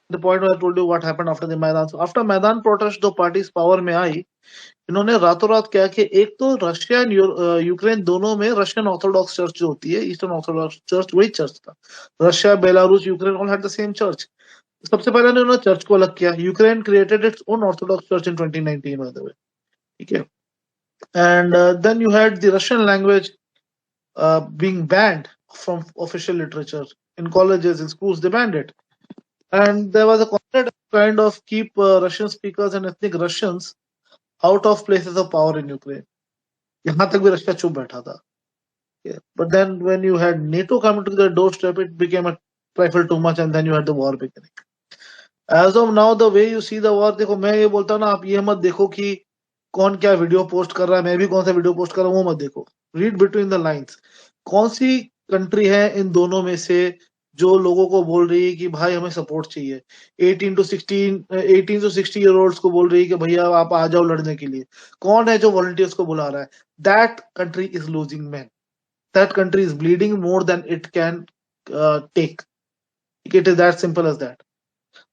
The point where I told you what happened after the मैदान. So after मैदान protest, दो पार्टीज पावर में आई, इन्होंने रातों रात क्या कि एक तो रशिया एंड यूक्रेन दोनों में रशियन ऑर्थोडॉक्स चर्च जो होती है, ईस्टर्न ऑर्थोडॉक्स चर्च, वही चर्च था. Russia, Belarus, Ukraine all had the same church. सबसे पहले उन्होंने चर्च को अलग किया. Ukraine created its own Orthodox church in 2019 by the way. ठीक है. And then you had the Russian language being banned from official literature in colleges, in schools. They banned it. And there was a concept kind of keep Russian speakers and ethnic Russians out of places of power in Ukraine. यहाँ तक भी रशिया चुप बैठा था. Yeah. But then when you had NATO coming to the doorstep, it became a trifle too much, and then you had the war beginning. As of now, the way you see the war, देखो मैं ये बोलता हूँ ना, आप ये मत देखो कि कौन क्या वीडियो पोस्ट कर रहा है, मैं भी कौन सा वीडियो पोस्ट कर रहा हूँ, वो मत देखो. Read between the lines. कौन सी कंट्री है इन दोनों में से जो लोगों को बोल रही है कि भाई हमें सपोर्ट चाहिए? 18 to 60 year olds को बोल रही है कि भैया आप आ जाओ लड़ने के लिए. कौन है जो वॉलंटियर्स को बुला रहा है? That country is losing man. That country is bleeding more than it can take. It is that simple as that.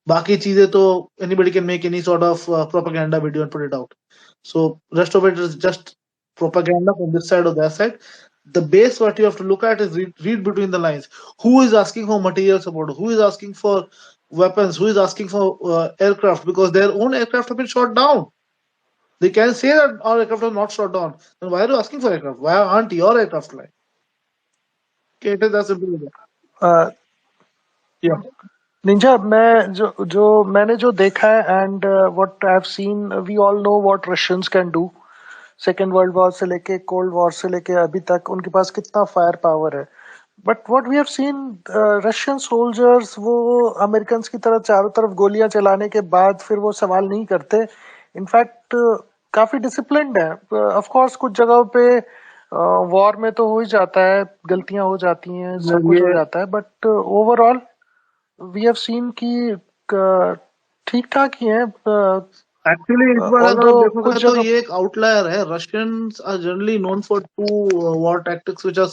बाकी चीजें तो anybody can make any sort of propaganda video and put it out. So rest of it is just propaganda from this side or that side. The base what you have to look at is read between the lines. Who is asking for material support? Who is asking for weapons? Who is asking for aircraft? Because their own aircraft have been shot down. They can say that our aircraft are not shot down. Then why are you asking for aircraft? Why aren't your aircraft flying? Okay, it is that simple as that. Yeah.
Ninja, मैंने जो देखा है and what I've seen, we all know what Russians can do. Second world war से लेके कोल्ड वॉर से लेके अभी तक उनके पास कितना फायर पावर है. But what we have seen, Russian soldiers वो अमेरिकन की तरह चारों तरफ गोलियां चलाने के बाद फिर वो सवाल नहीं करते. इनफैक्ट काफी डिसिप्लिन्ड है. ऑफ कोर्स कुछ जगहों पे वॉर में तो हो ही जाता है, गलतियां हो जाती हैं, सब कुछ हो जाता है, but overall we have seen कि ठीक ठाक ही है.
एक्चुअली इस बार अगर आप देखोगे तो ये एक आउटलायर है. Russians are generally known for two war tactics which are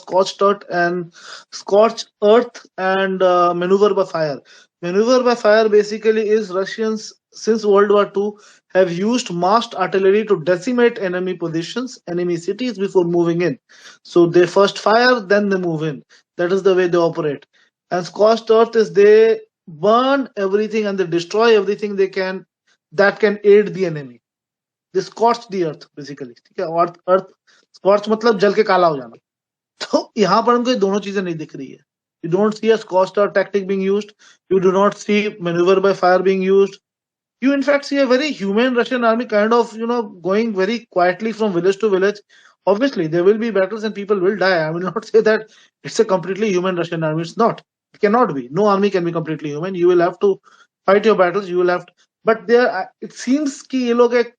scorch earth and maneuver by fire. Maneuver by fire basically is Russians since World War II have used massed artillery to decimate enemy positions, enemy cities before moving in. So they first fire, then they move in. That is the way they operate. And scorched earth is they burn everything and they destroy everything they can that can aid the enemy. They scorch the earth basically. ठीक है. और earth scorch मतलब जल के काला हो जाना. तो यहाँ पर हमको ये दोनों चीजें नहीं दिख रही है. You don't see a scorched earth tactic being used. You do not see maneuver by fire being used. You in fact see a very human Russian army kind of, going very quietly from village to village. Obviously, there will be battles and people will die. I will not say that it's a completely human Russian army. It's not. It cannot be. No army can be completely human. You will have to fight your battles. You will have to. But there, it seems कि ये लोग एक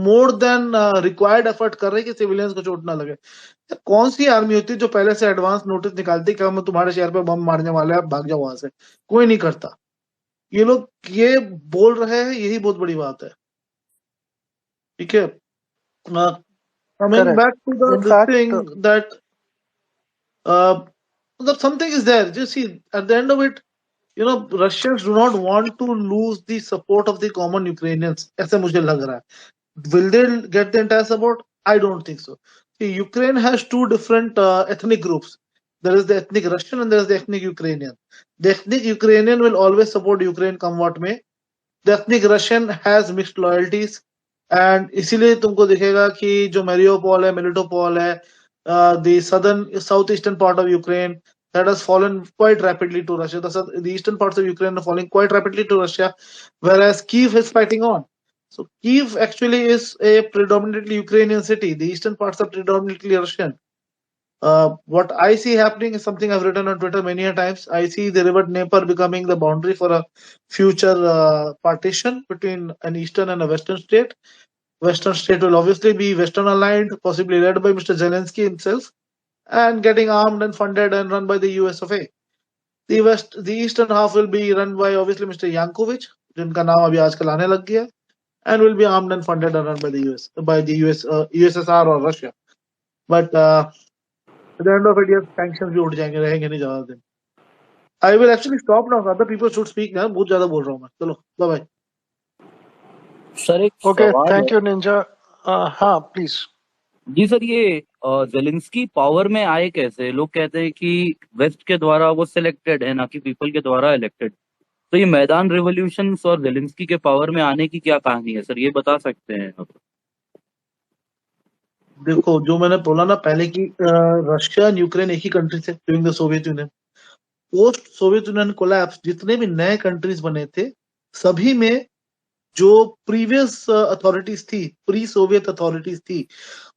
more than required effort कर रहे हैं कि civilians को चोट ना लगे. कौन सी आर्मी होती है जो पहले से एडवांस नोटिस निकालती है कि हम तुम्हारे शहर पे बम मारने वाले हैं, भाग जाओ वहां से? कोई नहीं करता. ये लोग ये बोल रहे हैं, यही बहुत बड़ी बात है. ठीक है. Coming back to the thing that something is there. You see, at the end of it, Russians do not want to lose the support of the common Ukrainians. ऐसे मुझे लग रहा है. Will they get the entire support? I don't think so. See, Ukraine has two different ethnic groups. there is the ethnic Russian and there is the ethnic Ukrainian. The ethnic Ukrainian will always support Ukraine come what may. The ethnic Russian has mixed loyalties and इसीलिए तुमको दिखेगा कि जो Mariupol है, Melitopol है, the southeastern part of Ukraine that has fallen quite rapidly to Russia. The eastern parts of Ukraine are falling quite rapidly to Russia, whereas Kyiv is fighting on. So Kyiv actually is a predominantly Ukrainian city. The eastern parts are predominantly Russian. What I see happening is something I've written on Twitter many a times. I see the river Dnieper becoming the boundary for a future partition between an eastern and a western state. Western state will obviously be Western aligned, possibly led by Mr. Zelensky himself, and getting armed and funded and run by the US of A. The eastern half will be run by obviously Mr. Yankovic, जिनका नाम अभी आजकल आने लग गया, and will be armed and funded and run by the US, USSR or Russia. But at the end of it, yes, sanctions भी उठ जाएंगे, रहेंगे नहीं ज्यादा दिन. I will actually stop now. Other people should speak now. बहुत ज्यादा बोल रहा हूँ मैं. चलो, bye bye.
सर एक
Okay,
सवाल
thank
है
you, Ninja. हाँ, please.
जी सर, ये जेलेंस्की पावर में आए कैसे? लोग कहते हैं कि वेस्ट के द्वारा वो सिलेक्टेड है, ना कि पीपल के द्वारा इलेक्टेड. तो ये मैदान रिवॉल्यूशन और जेलेंस्की के पावर में आने की क्या कहानी है सर, ये बता सकते हैं आप?
देखो, जो मैंने बोला ना पहले कि रशिया एंड यूक्रेन एक ही कंट्री थे during the Soviet union. Post Soviet union collapse जितने भी नए कंट्रीज बने थे, सभी में जो प्रीवियस अथॉरिटीज थी, प्री सोवियत अथॉरिटीज थी,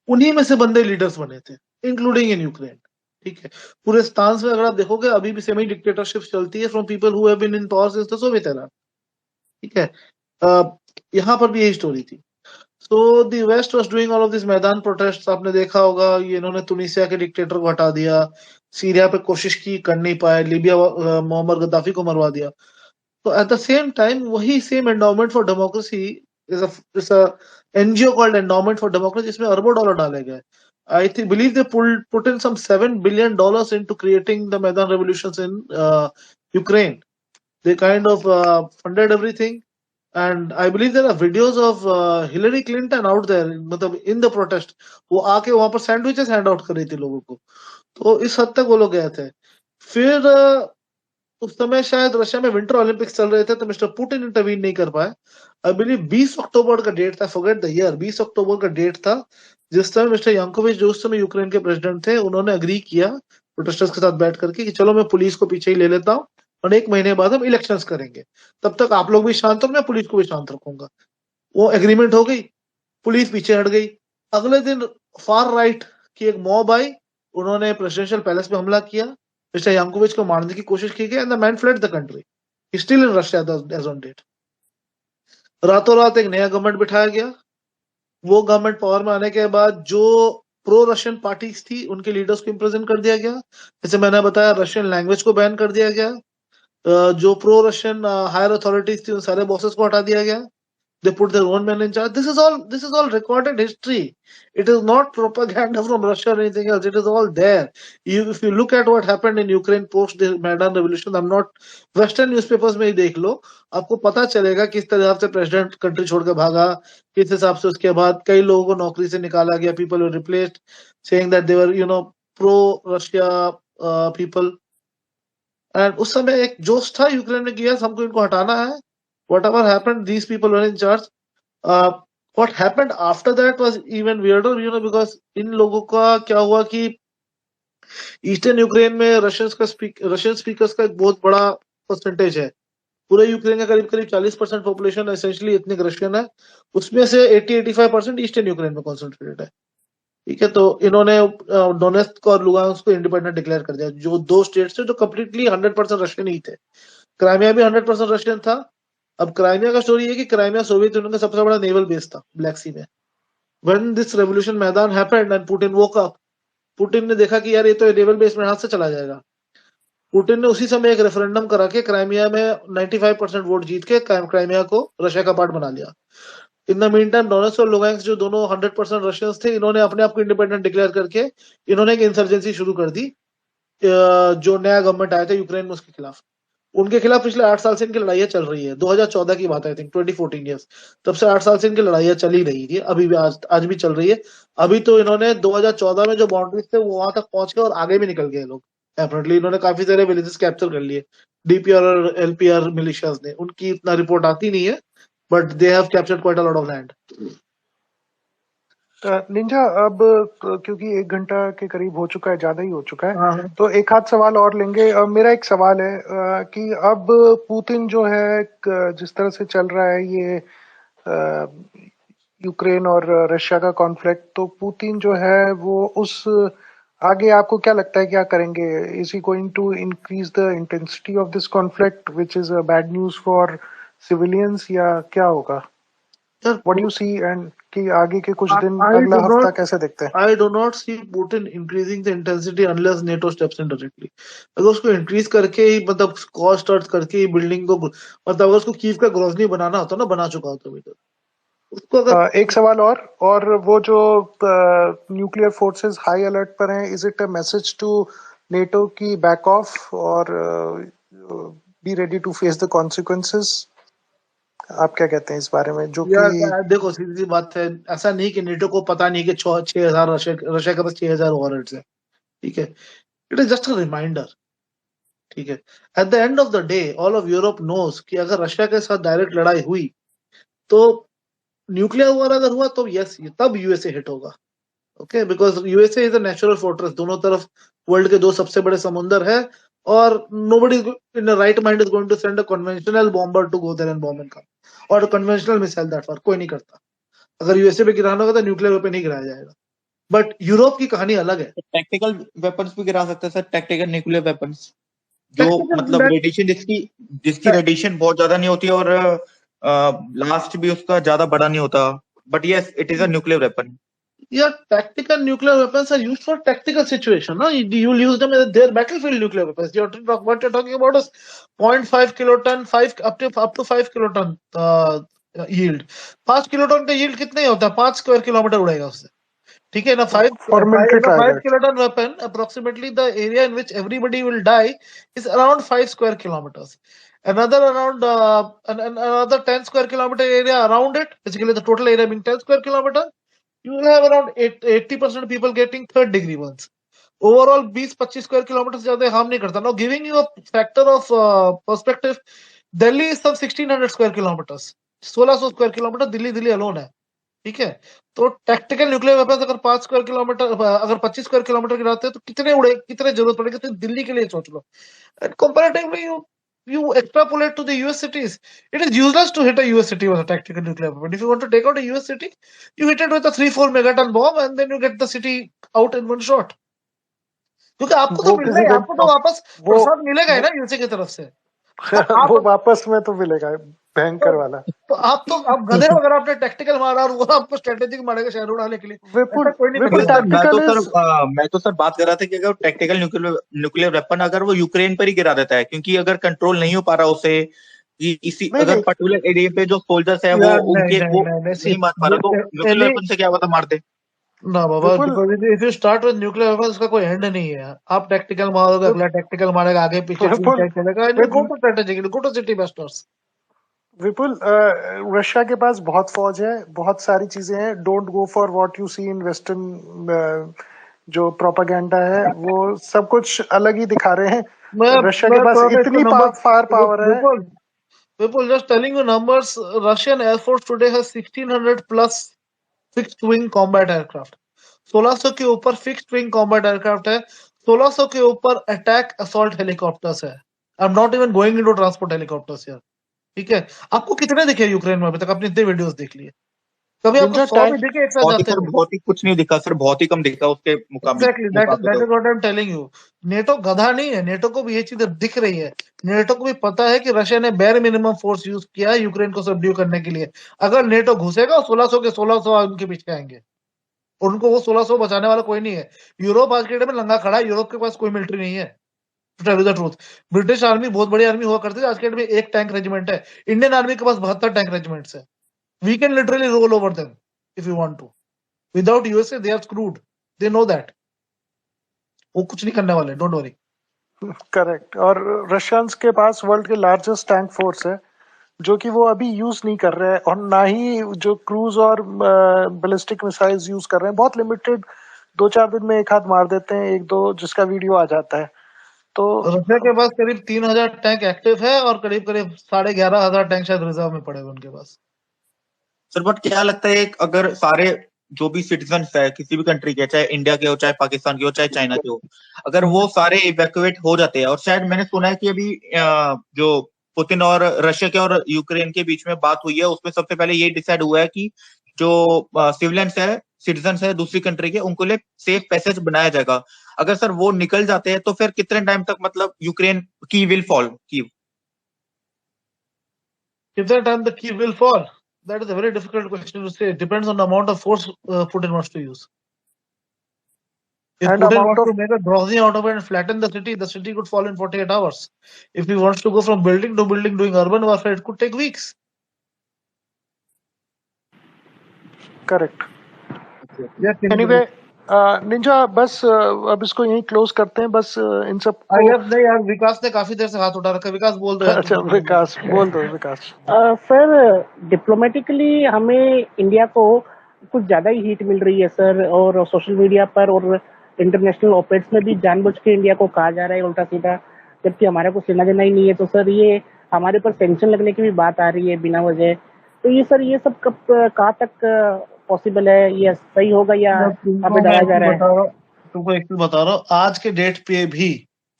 उन्हीं में से बंदे लीडर्स बने थे, इंक्लूडिंग इन यूक्रेन. ठीक है, पूरे स्टांस में अगर आप देखोगे अभी भी सेमी डिक्टेटरशिप चलती है from people who have been in power since the Soviet era. ठीक है, यहाँ पर भी यही स्टोरी थी. So the West was doing all of this Maidan protest. आपने देखा होगा ये इन्होंने तुनिसिया के डिक्टेटर को हटा दिया, सीरिया पे कोशिश की, कर नहीं पाए, लीबिया मोहम्मद गद्दाफी को मरवा दिया. तो एट द सेम टाइम वही same endowment for democracy is a NGO called endowment for democracy, जिसमें अरबों डॉलर डाले गए. I think believe they put in some $7 billion into creating the Maidan revolutions in Ukraine. They kind of funded everything, and I believe there are videos of Hillary Clinton out there, मतलब in the protest. वो आके वहां पर sandwiches hand out कर रही थी लोगों को. तो इस हद तक वो लोग गए थे. फिर उस समय शायद रशिया में विंटर ओलंपिक्स चल रहे थे, तो मिस्टर पुतिन इंटरवीन नहीं कर पाए. आई बिलीव 20 अक्टूबर का डेट था, फॉरगेट द ईयर, 20 अक्टूबर का डेट था जिस समय मिस्टर यांकोविच, जो उस समय यूक्रेन के प्रेसिडेंट थे, उन्होंने अग्री किया प्रोटेस्टर्स के साथ बैठ करके कि चलो मैं पुलिस को पीछे ही ले लेता हूँ और 1 महीने बाद हम इलेक्शंस करेंगे, तब तक आप लोग भी शांत हो, मैं पुलिस को भी शांत रखूंगा. वो एग्रीमेंट हो गई, पुलिस पीछे हट गई. अगले दिन फार राइट की एक मॉब आई, उन्होंने प्रेसिडेंशियल पैलेस पे हमला किया, मिस्टर यांकोविच को मारने की कोशिश की गई, and the man fled the country. Still in Russia as on date. रातों रात एक नया गवर्नमेंट बिठाया गया. वो गवर्नमेंट पावर में आने के बाद जो प्रो रशियन पार्टीज थी, उनके लीडर्स को इम्प्रिजन कर दिया गया. जैसे मैंने बताया, रशियन लैंग्वेज को बैन कर दिया गया. जो प्रो रशियन हायर अथॉरिटीज थी, उन सारे बॉसेस को हटा दिया गया. They put their own men in charge. This is all recorded history. It is not propaganda from Russia or anything else. It is all there. If you look at what happened in Ukraine post the Maidan revolution, I'm not, Western newspapers में ही देख लो, आपको पता चलेगा किस तरह से प्रेसिडेंट कंट्री छोड़ के भागा, किस हिसाब से उसके बाद कई लोगों को नौकरी से निकाला गया. People were replaced, saying that they were pro Russia people. And उस समय एक जोश था यूक्रेन में कि हमको इनको हटाना है. Whatever happened, these people were in charge. What happened after that was even weirder, because इन लोगों का क्या हुआ कि ईस्टर्न यूक्रेन में रशियन स्पीकर्स का एक बहुत बड़ा परसेंटेज है. पूरे यूक्रेन का करीब 40% पॉपुलेशन एसेंशियली एथनिक रशियन है. उसमें से 80-85% ईस्टर्न यूक्रेन में कॉन्सेंट्रेटेड है. ठीक है, तो इन्होंने डोनेस्क और लुगांस्क को इंडिपेंडेंट डिक्लेयर कर दिया, जो 2 स्टेट्स थे जो कंप्लीटली 100% रशियन ही थे. क्राइमिया भी 100% रशियन था. अब क्राइमिया का स्टोरी है कि क्राइमिया सोवियत यूनियन का सबसे बड़ा नेवल बेस था ब्लैक सी में. व्हेन दिस रेवोल्यूशन मैदान happened and Putin woke up, Putin ने देखा कि यार ये तो नेवल बेस में हाथ से चला जाएगा. पुतिन ने उसी समय एक रेफरेंडम करा के क्राइमिया में 95% वोट जीत के क्राइमिया को रशिया का पार्ट बना लिया. In the mean time Donetsk और लुगांस्क जो दोनों 100% रशियंस थे, इन्होंने अपने आप को इंडिपेंडेंट डिक्लेयर करके इन्होंने एक इंसर्जेंसी शुरू कर दी. जो नया गवर्नमेंट आया था यूक्रेन में, उसके खिलाफ, उनके खिलाफ पिछले 8 साल से इनकी लड़ाइयां चल रही है. 2014 की बात है, आई थिंक 2014 ईयर्स, तब से 8 साल से इनकी लड़ाइयां चल ही रही थी. अभी भी आज भी चल रही है. अभी तो इन्होंने 2014 में जो बाउंड्रीज थे वो वहां तक पहुंच गए और आगे भी निकल गए लोग Apparently इन्होंने काफी सारे विलेजेस कैप्चर कर लिए, डीपीआर और एलपीआर मिलिशियाज ने। उनकी इतना रिपोर्ट आती नहीं है, but they have captured quite a lot of land.
Ninja, अब क्योंकि 1 घंटा के करीब हो चुका है, ज्यादा ही हो चुका है,
हाँ
तो एक आध सवाल और लेंगे। मेरा एक सवाल है कि अब पुतिन जो है जिस तरह से चल रहा है ये यूक्रेन और रशिया का कॉन्फ्लिक्ट, तो पुतिन जो है वो उस आगे आपको क्या लगता है क्या करेंगे? Is he going to increase the intensity of this conflict which is bad news for civilians, या क्या होगा? What do you see and कि आगे के कुछ दिन, अगला हफ्ता कैसे देखते हैं?
I do not see Putin increasing the intensity unless NATO steps in directly. अगर उसको इंक्रीज करके ही, मतलब कॉस्ट स्टार्ट करके ही बिल्डिंग को, मतलब अगर उसको कीव का ग्रोजनी बनाना होता ना, बना चुका होता अभी तक उसको। अगर
एक सवाल और वो जो न्यूक्लियर फोर्सेस हाई अलर्ट पर हैं, is it a message to NATO की बैक ऑफ और be ready to face the consequences? आप क्या कहते हैं इस बारे में? जो
यार
कि
देखो, सीधी सी बात है, ऐसा नहीं कि नेटो को पता नहीं कि 6,000 रशिया के पास 6,000 वॉरेंट्स है, ठीक है। It is just a reminder, ठीक है। At the end of the day all of Europe knows कि अगर रशिया के साथ डायरेक्ट लड़ाई हुई तो न्यूक्लियर वॉर अगर हुआ तो यस, तब यूएसए हिट होगा, okay, because USA is a natural fortress. दोनों तरफ वर्ल्ड के 2 सबसे बड़े समुंदर है, और nobody in the right mind is going to send a conventional bomber to go there and bomb and come, और कन्वेंशनल मिसाइल दैट फार कोई नहीं करता। अगर यूएसए पे गिराना होगा तो न्यूक्लियर पे नहीं गिराया जाएगा। बट यूरोप की कहानी अलग है।
टेक्टिकल वेपन्स भी गिरा सकते हैं सर, टेक्टिकल न्यूक्लियर वेपन्स, जो मतलब रेडिएशन जिसकी रेडिएशन बहुत ज्यादा नहीं होती और लास्ट भी उसका ज्यादा बड़ा नहीं होता, but yes it is a nuclear weapon.
Yeah, tactical nuclear weapons are used for tactical situation. No, you'll use them as their battlefield nuclear weapons. What you're talking about is 0.5 kiloton, 5 kiloton yield. 5 kiloton का yield कितना ही होता है? 5 स्क्वायर किलोमीटर उड़ेगा उससे, ठीक है ना। 5 kiloton weapon, approximately the area in which everybody will die is around 5 square kilometers. Another 10 square kilometer area around it, basically the total area being 10 square kilometer, you will have around 80% people getting 3rd degree burns. Overall 20-25 square kilometers ज्यादा harm नहीं करता. Now giving you a factor of perspective, Delhi is some 1600 square kilometers, 1600 square kilometer Delhi alone है, ठीक है। तो टैक्टिकल न्यूक्लियर वेपन्स अगर 5 स्क्वायर किलोमीटर, अगर 25 स्क्वायर किलोमीटर गिराते हैं तो कितने जरूरत पड़ेगी? तो दिल्ली के लिए सोच लो। And comparatively you extrapolate to the US cities, it is useless to hit a US city with a tactical nuclear weapon. If you want to take out a US city, you hit it with a 3-4 megaton bomb and then you get the city out in one shot. क्योंकि आपको तो मिल रहा है, आपको तो वापस प्रसाद मिलेगा ही ना यूएसए की तरफ से।
तो वो वापस में तो मिलेगा भयंकर वाला।
तो आप गधे हो अगर आपने टैक्टिकल मारा और वो आपको स्ट्रेटेजिक मारेगा शहर उड़ाने के लिए।
मैं तो सर बात कर रहा था कि अगर टैक्टिकल न्यूक्लियर वेपन अगर वो यूक्रेन पर ही गिरा देता है, क्योंकि अगर कंट्रोल नहीं हो पा रहा उसे इसी अगर पर्टिकुलर एरिया पे जो सोल्जर्स है वो उनके वो नहीं मार पा रहा, तो न्यूक्लियर वेपन से क्या पता मार दे
ना बाबा। If you start with nuclear weapons का कोई एंड नहीं है। आप टैक्टिकल मारोगे, अगला टैक्टिकल मारेगा, आगे पीछे चलेगा। Go to strategic, go to city busters.
Vipul, Russia के पास बहुत फौज है, बहुत सारी चीजें हैं। Don't go for what you see in western जो प्रोपेगेंडा है, वो सब कुछ अलग ही दिखा रहे हैं। रशिया के पास इतनी फायर पावर है।
People just telling you numbers. Russian Air Force today has 1600 plus fixed wing combat aircraft. 1600 के ऊपर fixed wing combat aircraft है, 1600 के ऊपर attack assault helicopters है। I'm not even going into transport helicopters here, ठीक है। आपको कितने दिखे यूक्रेन में अभी तक? आपने इतने वीडियोस देख लिए, कभी आपको 100 भी दिखे एक साथ जाते हैं?
बहुत ही कुछ नहीं दिखा सर, बहुत ही कम दिखा उसके मुकाबले।
Exactly, that is what I'm telling you. NATO गधा नहीं है, नेटो को भी ये चीजें दिख रही है। नेटो को भी पता है कि रशिया ने बेयर मिनिमम फोर्स यूज किया है यूक्रेन को सबड्यू करने के लिए। अगर नेटो घुसेगा 1600 के 1600 उनके पीछे आएंगे, उनको वो 1600 बचाने वाला कोई नहीं है। यूरोप आज के डेट में नंगा खड़ा है, यूरोप के पास कोई मिलिट्री नहीं है, to tell you the truth. British army बहुत बड़ी आर्मी हुआ करती है, आज के डेट में 1 टैंक रेजिमेंट है। इंडियन आर्मी के पास 72 टैंक रेजिमेंट्स है। We can literally roll over them if you want to. Without USA they are screwed, they know that. वो कुछ नहीं करने वाले, डोंट वरी।
करेक्ट। और रशियंस के पास वर्ल्ड के लार्जेस्ट टैंक फोर्स है, जो कि वो अभी यूज नहीं कर रहे हैं, और ना ही जो क्रूज और बैलिस्टिक मिसाइल्स यूज कर रहे हैं। बहुत लिमिटेड, 2-4 दिन में एक हाथ मार देते हैं, 1-2 जिसका वीडियो आ जाता है। तो
रशिया के पास करीब 3000 टैंक एक्टिव है और करीब 11,500 टैंक शायद रिजर्व में पड़े हुए उनके पास।
सर बट क्या लगता है अगर सारे जो भी सिटीजन है किसी भी कंट्री के, चाहे इंडिया के हो, चाहे पाकिस्तान के हो, चाहे चाइना के हो, अगर वो सारे इवैक्यूएट हो जाते हैं, और शायद मैंने सुना है कि अभी जो पुतिन और रशिया के और यूक्रेन के बीच में बात हुई है, उसमें सबसे पहले ये डिसाइड हुआ है कि जो सिविलियंस है, सिटीजन है दूसरी कंट्री के, उनको लिए सेफ पैसेज बनाया जाएगा। अगर सर वो निकल जाते हैं तो फिर कितने टाइम तक मतलब यूक्रेन की विल फॉल की?
कितने टाइम तक की will fall? That is a very difficult question to say. It depends on the amount of force Putin wants to use. If
And
Putin
amount
wants
of
to make a drawing out of it and flatten the city could fall in 48 hours. If he wants to go from building to building doing urban warfare, it could take weeks.
Correct.
Yes,
anyway Ninja, बस अब इसको यहीं क्लोज करते हैं। बस इन सब
I
को
guess नहीं यार, विकास ने काफी देर से हाथ उठा रखा है। विकास बोल दो यार।
अच्छा विकास बोल दो। विकास
सर, डिप्लोमेटिकली हमें इंडिया को कुछ ज्यादा ही हीट मिल रही है सर, और सोशल मीडिया पर और इंटरनेशनल ओपेट्स में भी जानबूझ के इंडिया को कहा जा रहा है उल्टा सीधा, जबकि हमारे को लेना देना ही नहीं है। तो सर ये हमारे पर सैंक्शन लगने की भी बात आ रही है बिना वजह। तो ये सर ये सब कब कहाँ तक पॉसिबल है? ये सही होगा या अभी डराया जा रहा है?
तुमको एक चीज बता रहा हूँ, आज के डेट पे भी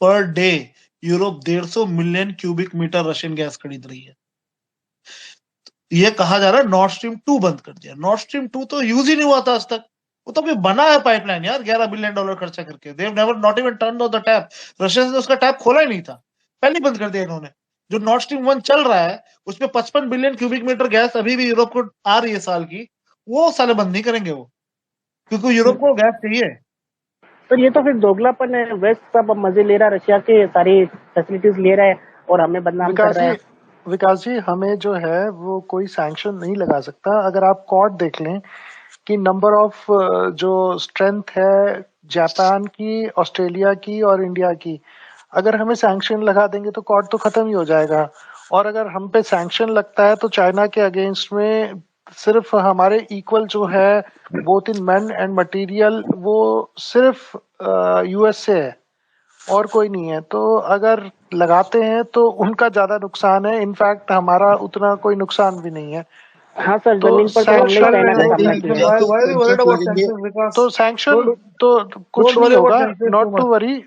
per day Europe 150 million cubic metre Russian gas खरीद रही है। ये कहा जा रहा है नॉर्थ स्ट्रीम 2 बंद कर दिया। नॉर्थ स्ट्रीम 2 तो यूज ही नहीं हुआ था आज तक। वो तो अभी बना है पाइपलाइन यार, $11 बिलियन खर्चा करके। They have never not even turn on the tap. Russia ने उसका टैप खोला ही नहीं था, पहले ही बंद कर दिया इन्होंने। जो नॉर्थ स्ट्रीम 1 चल रहा है उसमें 55 बिलियन क्यूबिक मीटर गैस अभी भी यूरोप को आ रही है साल की। वो साले बंद नहीं करेंगे वो, क्योंकि यूरोप को गैस चाहिए।
तो ये तो फिर दोगलापन है। वेस्ट सब मजे ले रहा है, रशिया के सारी फैसिलिटीज ले रहा है और हमें बदनाम कर रहा है।
विकास जी, हमें जो है वो कोई सैंक्शन नहीं लगा सकता। अगर आप कॉर्ड देख लें कि नंबर ऑफ जो स्ट्रेंथ है जापान की, ऑस्ट्रेलिया की और इंडिया की, अगर हमें सैंक्शन लगा देंगे तो कॉर्ड तो खत्म ही हो जाएगा। और अगर हम पे सैंक्शन लगता है तो चाइना के अगेंस्ट में सिर्फ हमारे इक्वल जो है both in man and material वो सिर्फ यूएस से है और कोई नहीं है। तो अगर लगाते हैं तो उनका ज्यादा नुकसान है, इनफैक्ट हमारा उतना कोई नुकसान भी नहीं है।
हाँ सर, जमीन पर तो हमने चाइना का सामना किया।
तो सैंक्शन तो कुछ नहीं होगा, नॉट टू वरी।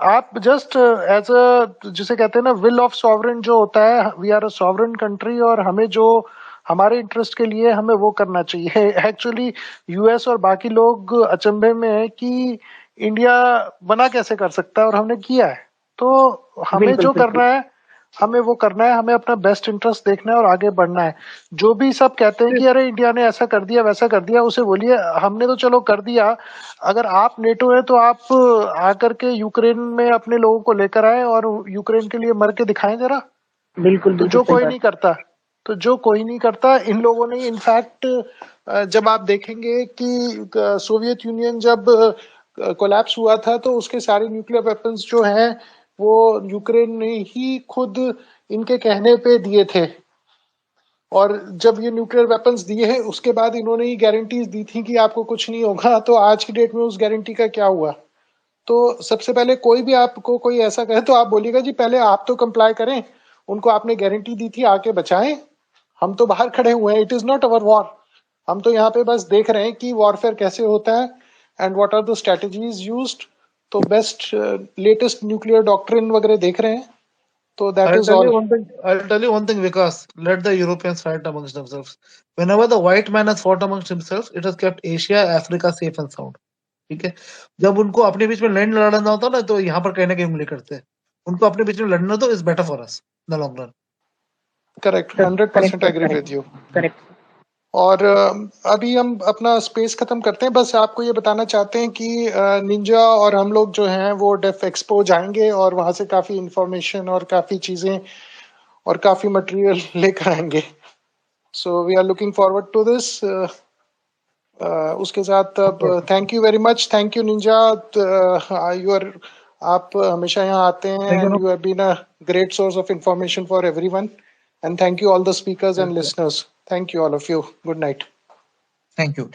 आप जस्ट एज अ जिसे कहते हैं ना विल ऑफ सॉवरेन जो होता है, we are a sovereign country और हमें जो हमारे इंटरेस्ट के लिए हमें वो करना चाहिए। एक्चुअली यूएस और बाकी लोग अचंभे में है कि इंडिया बना कैसे कर सकता है और हमने किया है। तो हमें जो करना है हमें वो करना है, हमें अपना बेस्ट इंटरेस्ट देखना है और आगे बढ़ना है। जो भी सब कहते हैं कि अरे इंडिया ने ऐसा कर दिया वैसा कर दिया, उसे बोलिए हमने तो चलो कर दिया। अगर आप नेटो है तो आप आकर के यूक्रेन में अपने लोगों को लेकर आए और यूक्रेन के लिए मर के दिखाएं जरा।
बिल्कुल।
तो जो कोई नहीं करता, इन लोगों ने इनफैक्ट जब आप देखेंगे कि सोवियत यूनियन जब कोलैप्स हुआ था तो उसके सारे न्यूक्लियर वेपन्स जो हैं वो यूक्रेन ने ही खुद इनके कहने पे दिए थे। और जब ये न्यूक्लियर वेपन्स दिए हैं उसके बाद इन्होंने ही गारंटीज दी थी कि आपको कुछ नहीं होगा। तो आज की डेट में उस गारंटी का क्या हुआ? तो सबसे पहले कोई भी आपको कोई ऐसा कहे तो आप बोलिएगा जी पहले आप तो कंप्लाई करें, उनको आपने गारंटी दी थी आके बचाएं। हम तो बाहर खड़े हुए हैं, it is not our war. हम तो यहाँ पे बस देख रहे हैं कि वॉरफेयर कैसे होता है and what are the strategies used. तो बेस्ट लेटेस्ट न्यूक्लियर डॉक्ट्रिन वगैरह देख रहे हैं। तो that is all.
I'll tell you one thing, Vikas. Let the Europeans fight amongst themselves. Whenever the white man has fought amongst himself, it has kept Asia, Africa safe and sound. ठीक है, जब उनको अपने बीच में लड़ना होता ना तो यहाँ पर कहने की उंगली करते हैं। उनको अपने बीच में लड़ना तो is better for us in the long run.
Correct, 100% agree with you.
Correct.
और अभी हम अपना स्पेस खत्म करते हैं। बस आपको ये बताना चाहते हैं कि निंजा और हम लोग जो हैं वो डेफ एक्सपो जाएंगे और वहां से काफी इंफॉर्मेशन और काफी चीजें और काफी मटेरियल लेकर आएंगे। So we are looking forward to this. उसके साथ अब thank you very much. Thank you Ninja, आप हमेशा यहाँ आते हैं and you have been a great source of information for everyone. And thank you all the speakers and listeners. Thank you all of you. Good night.
Thank you.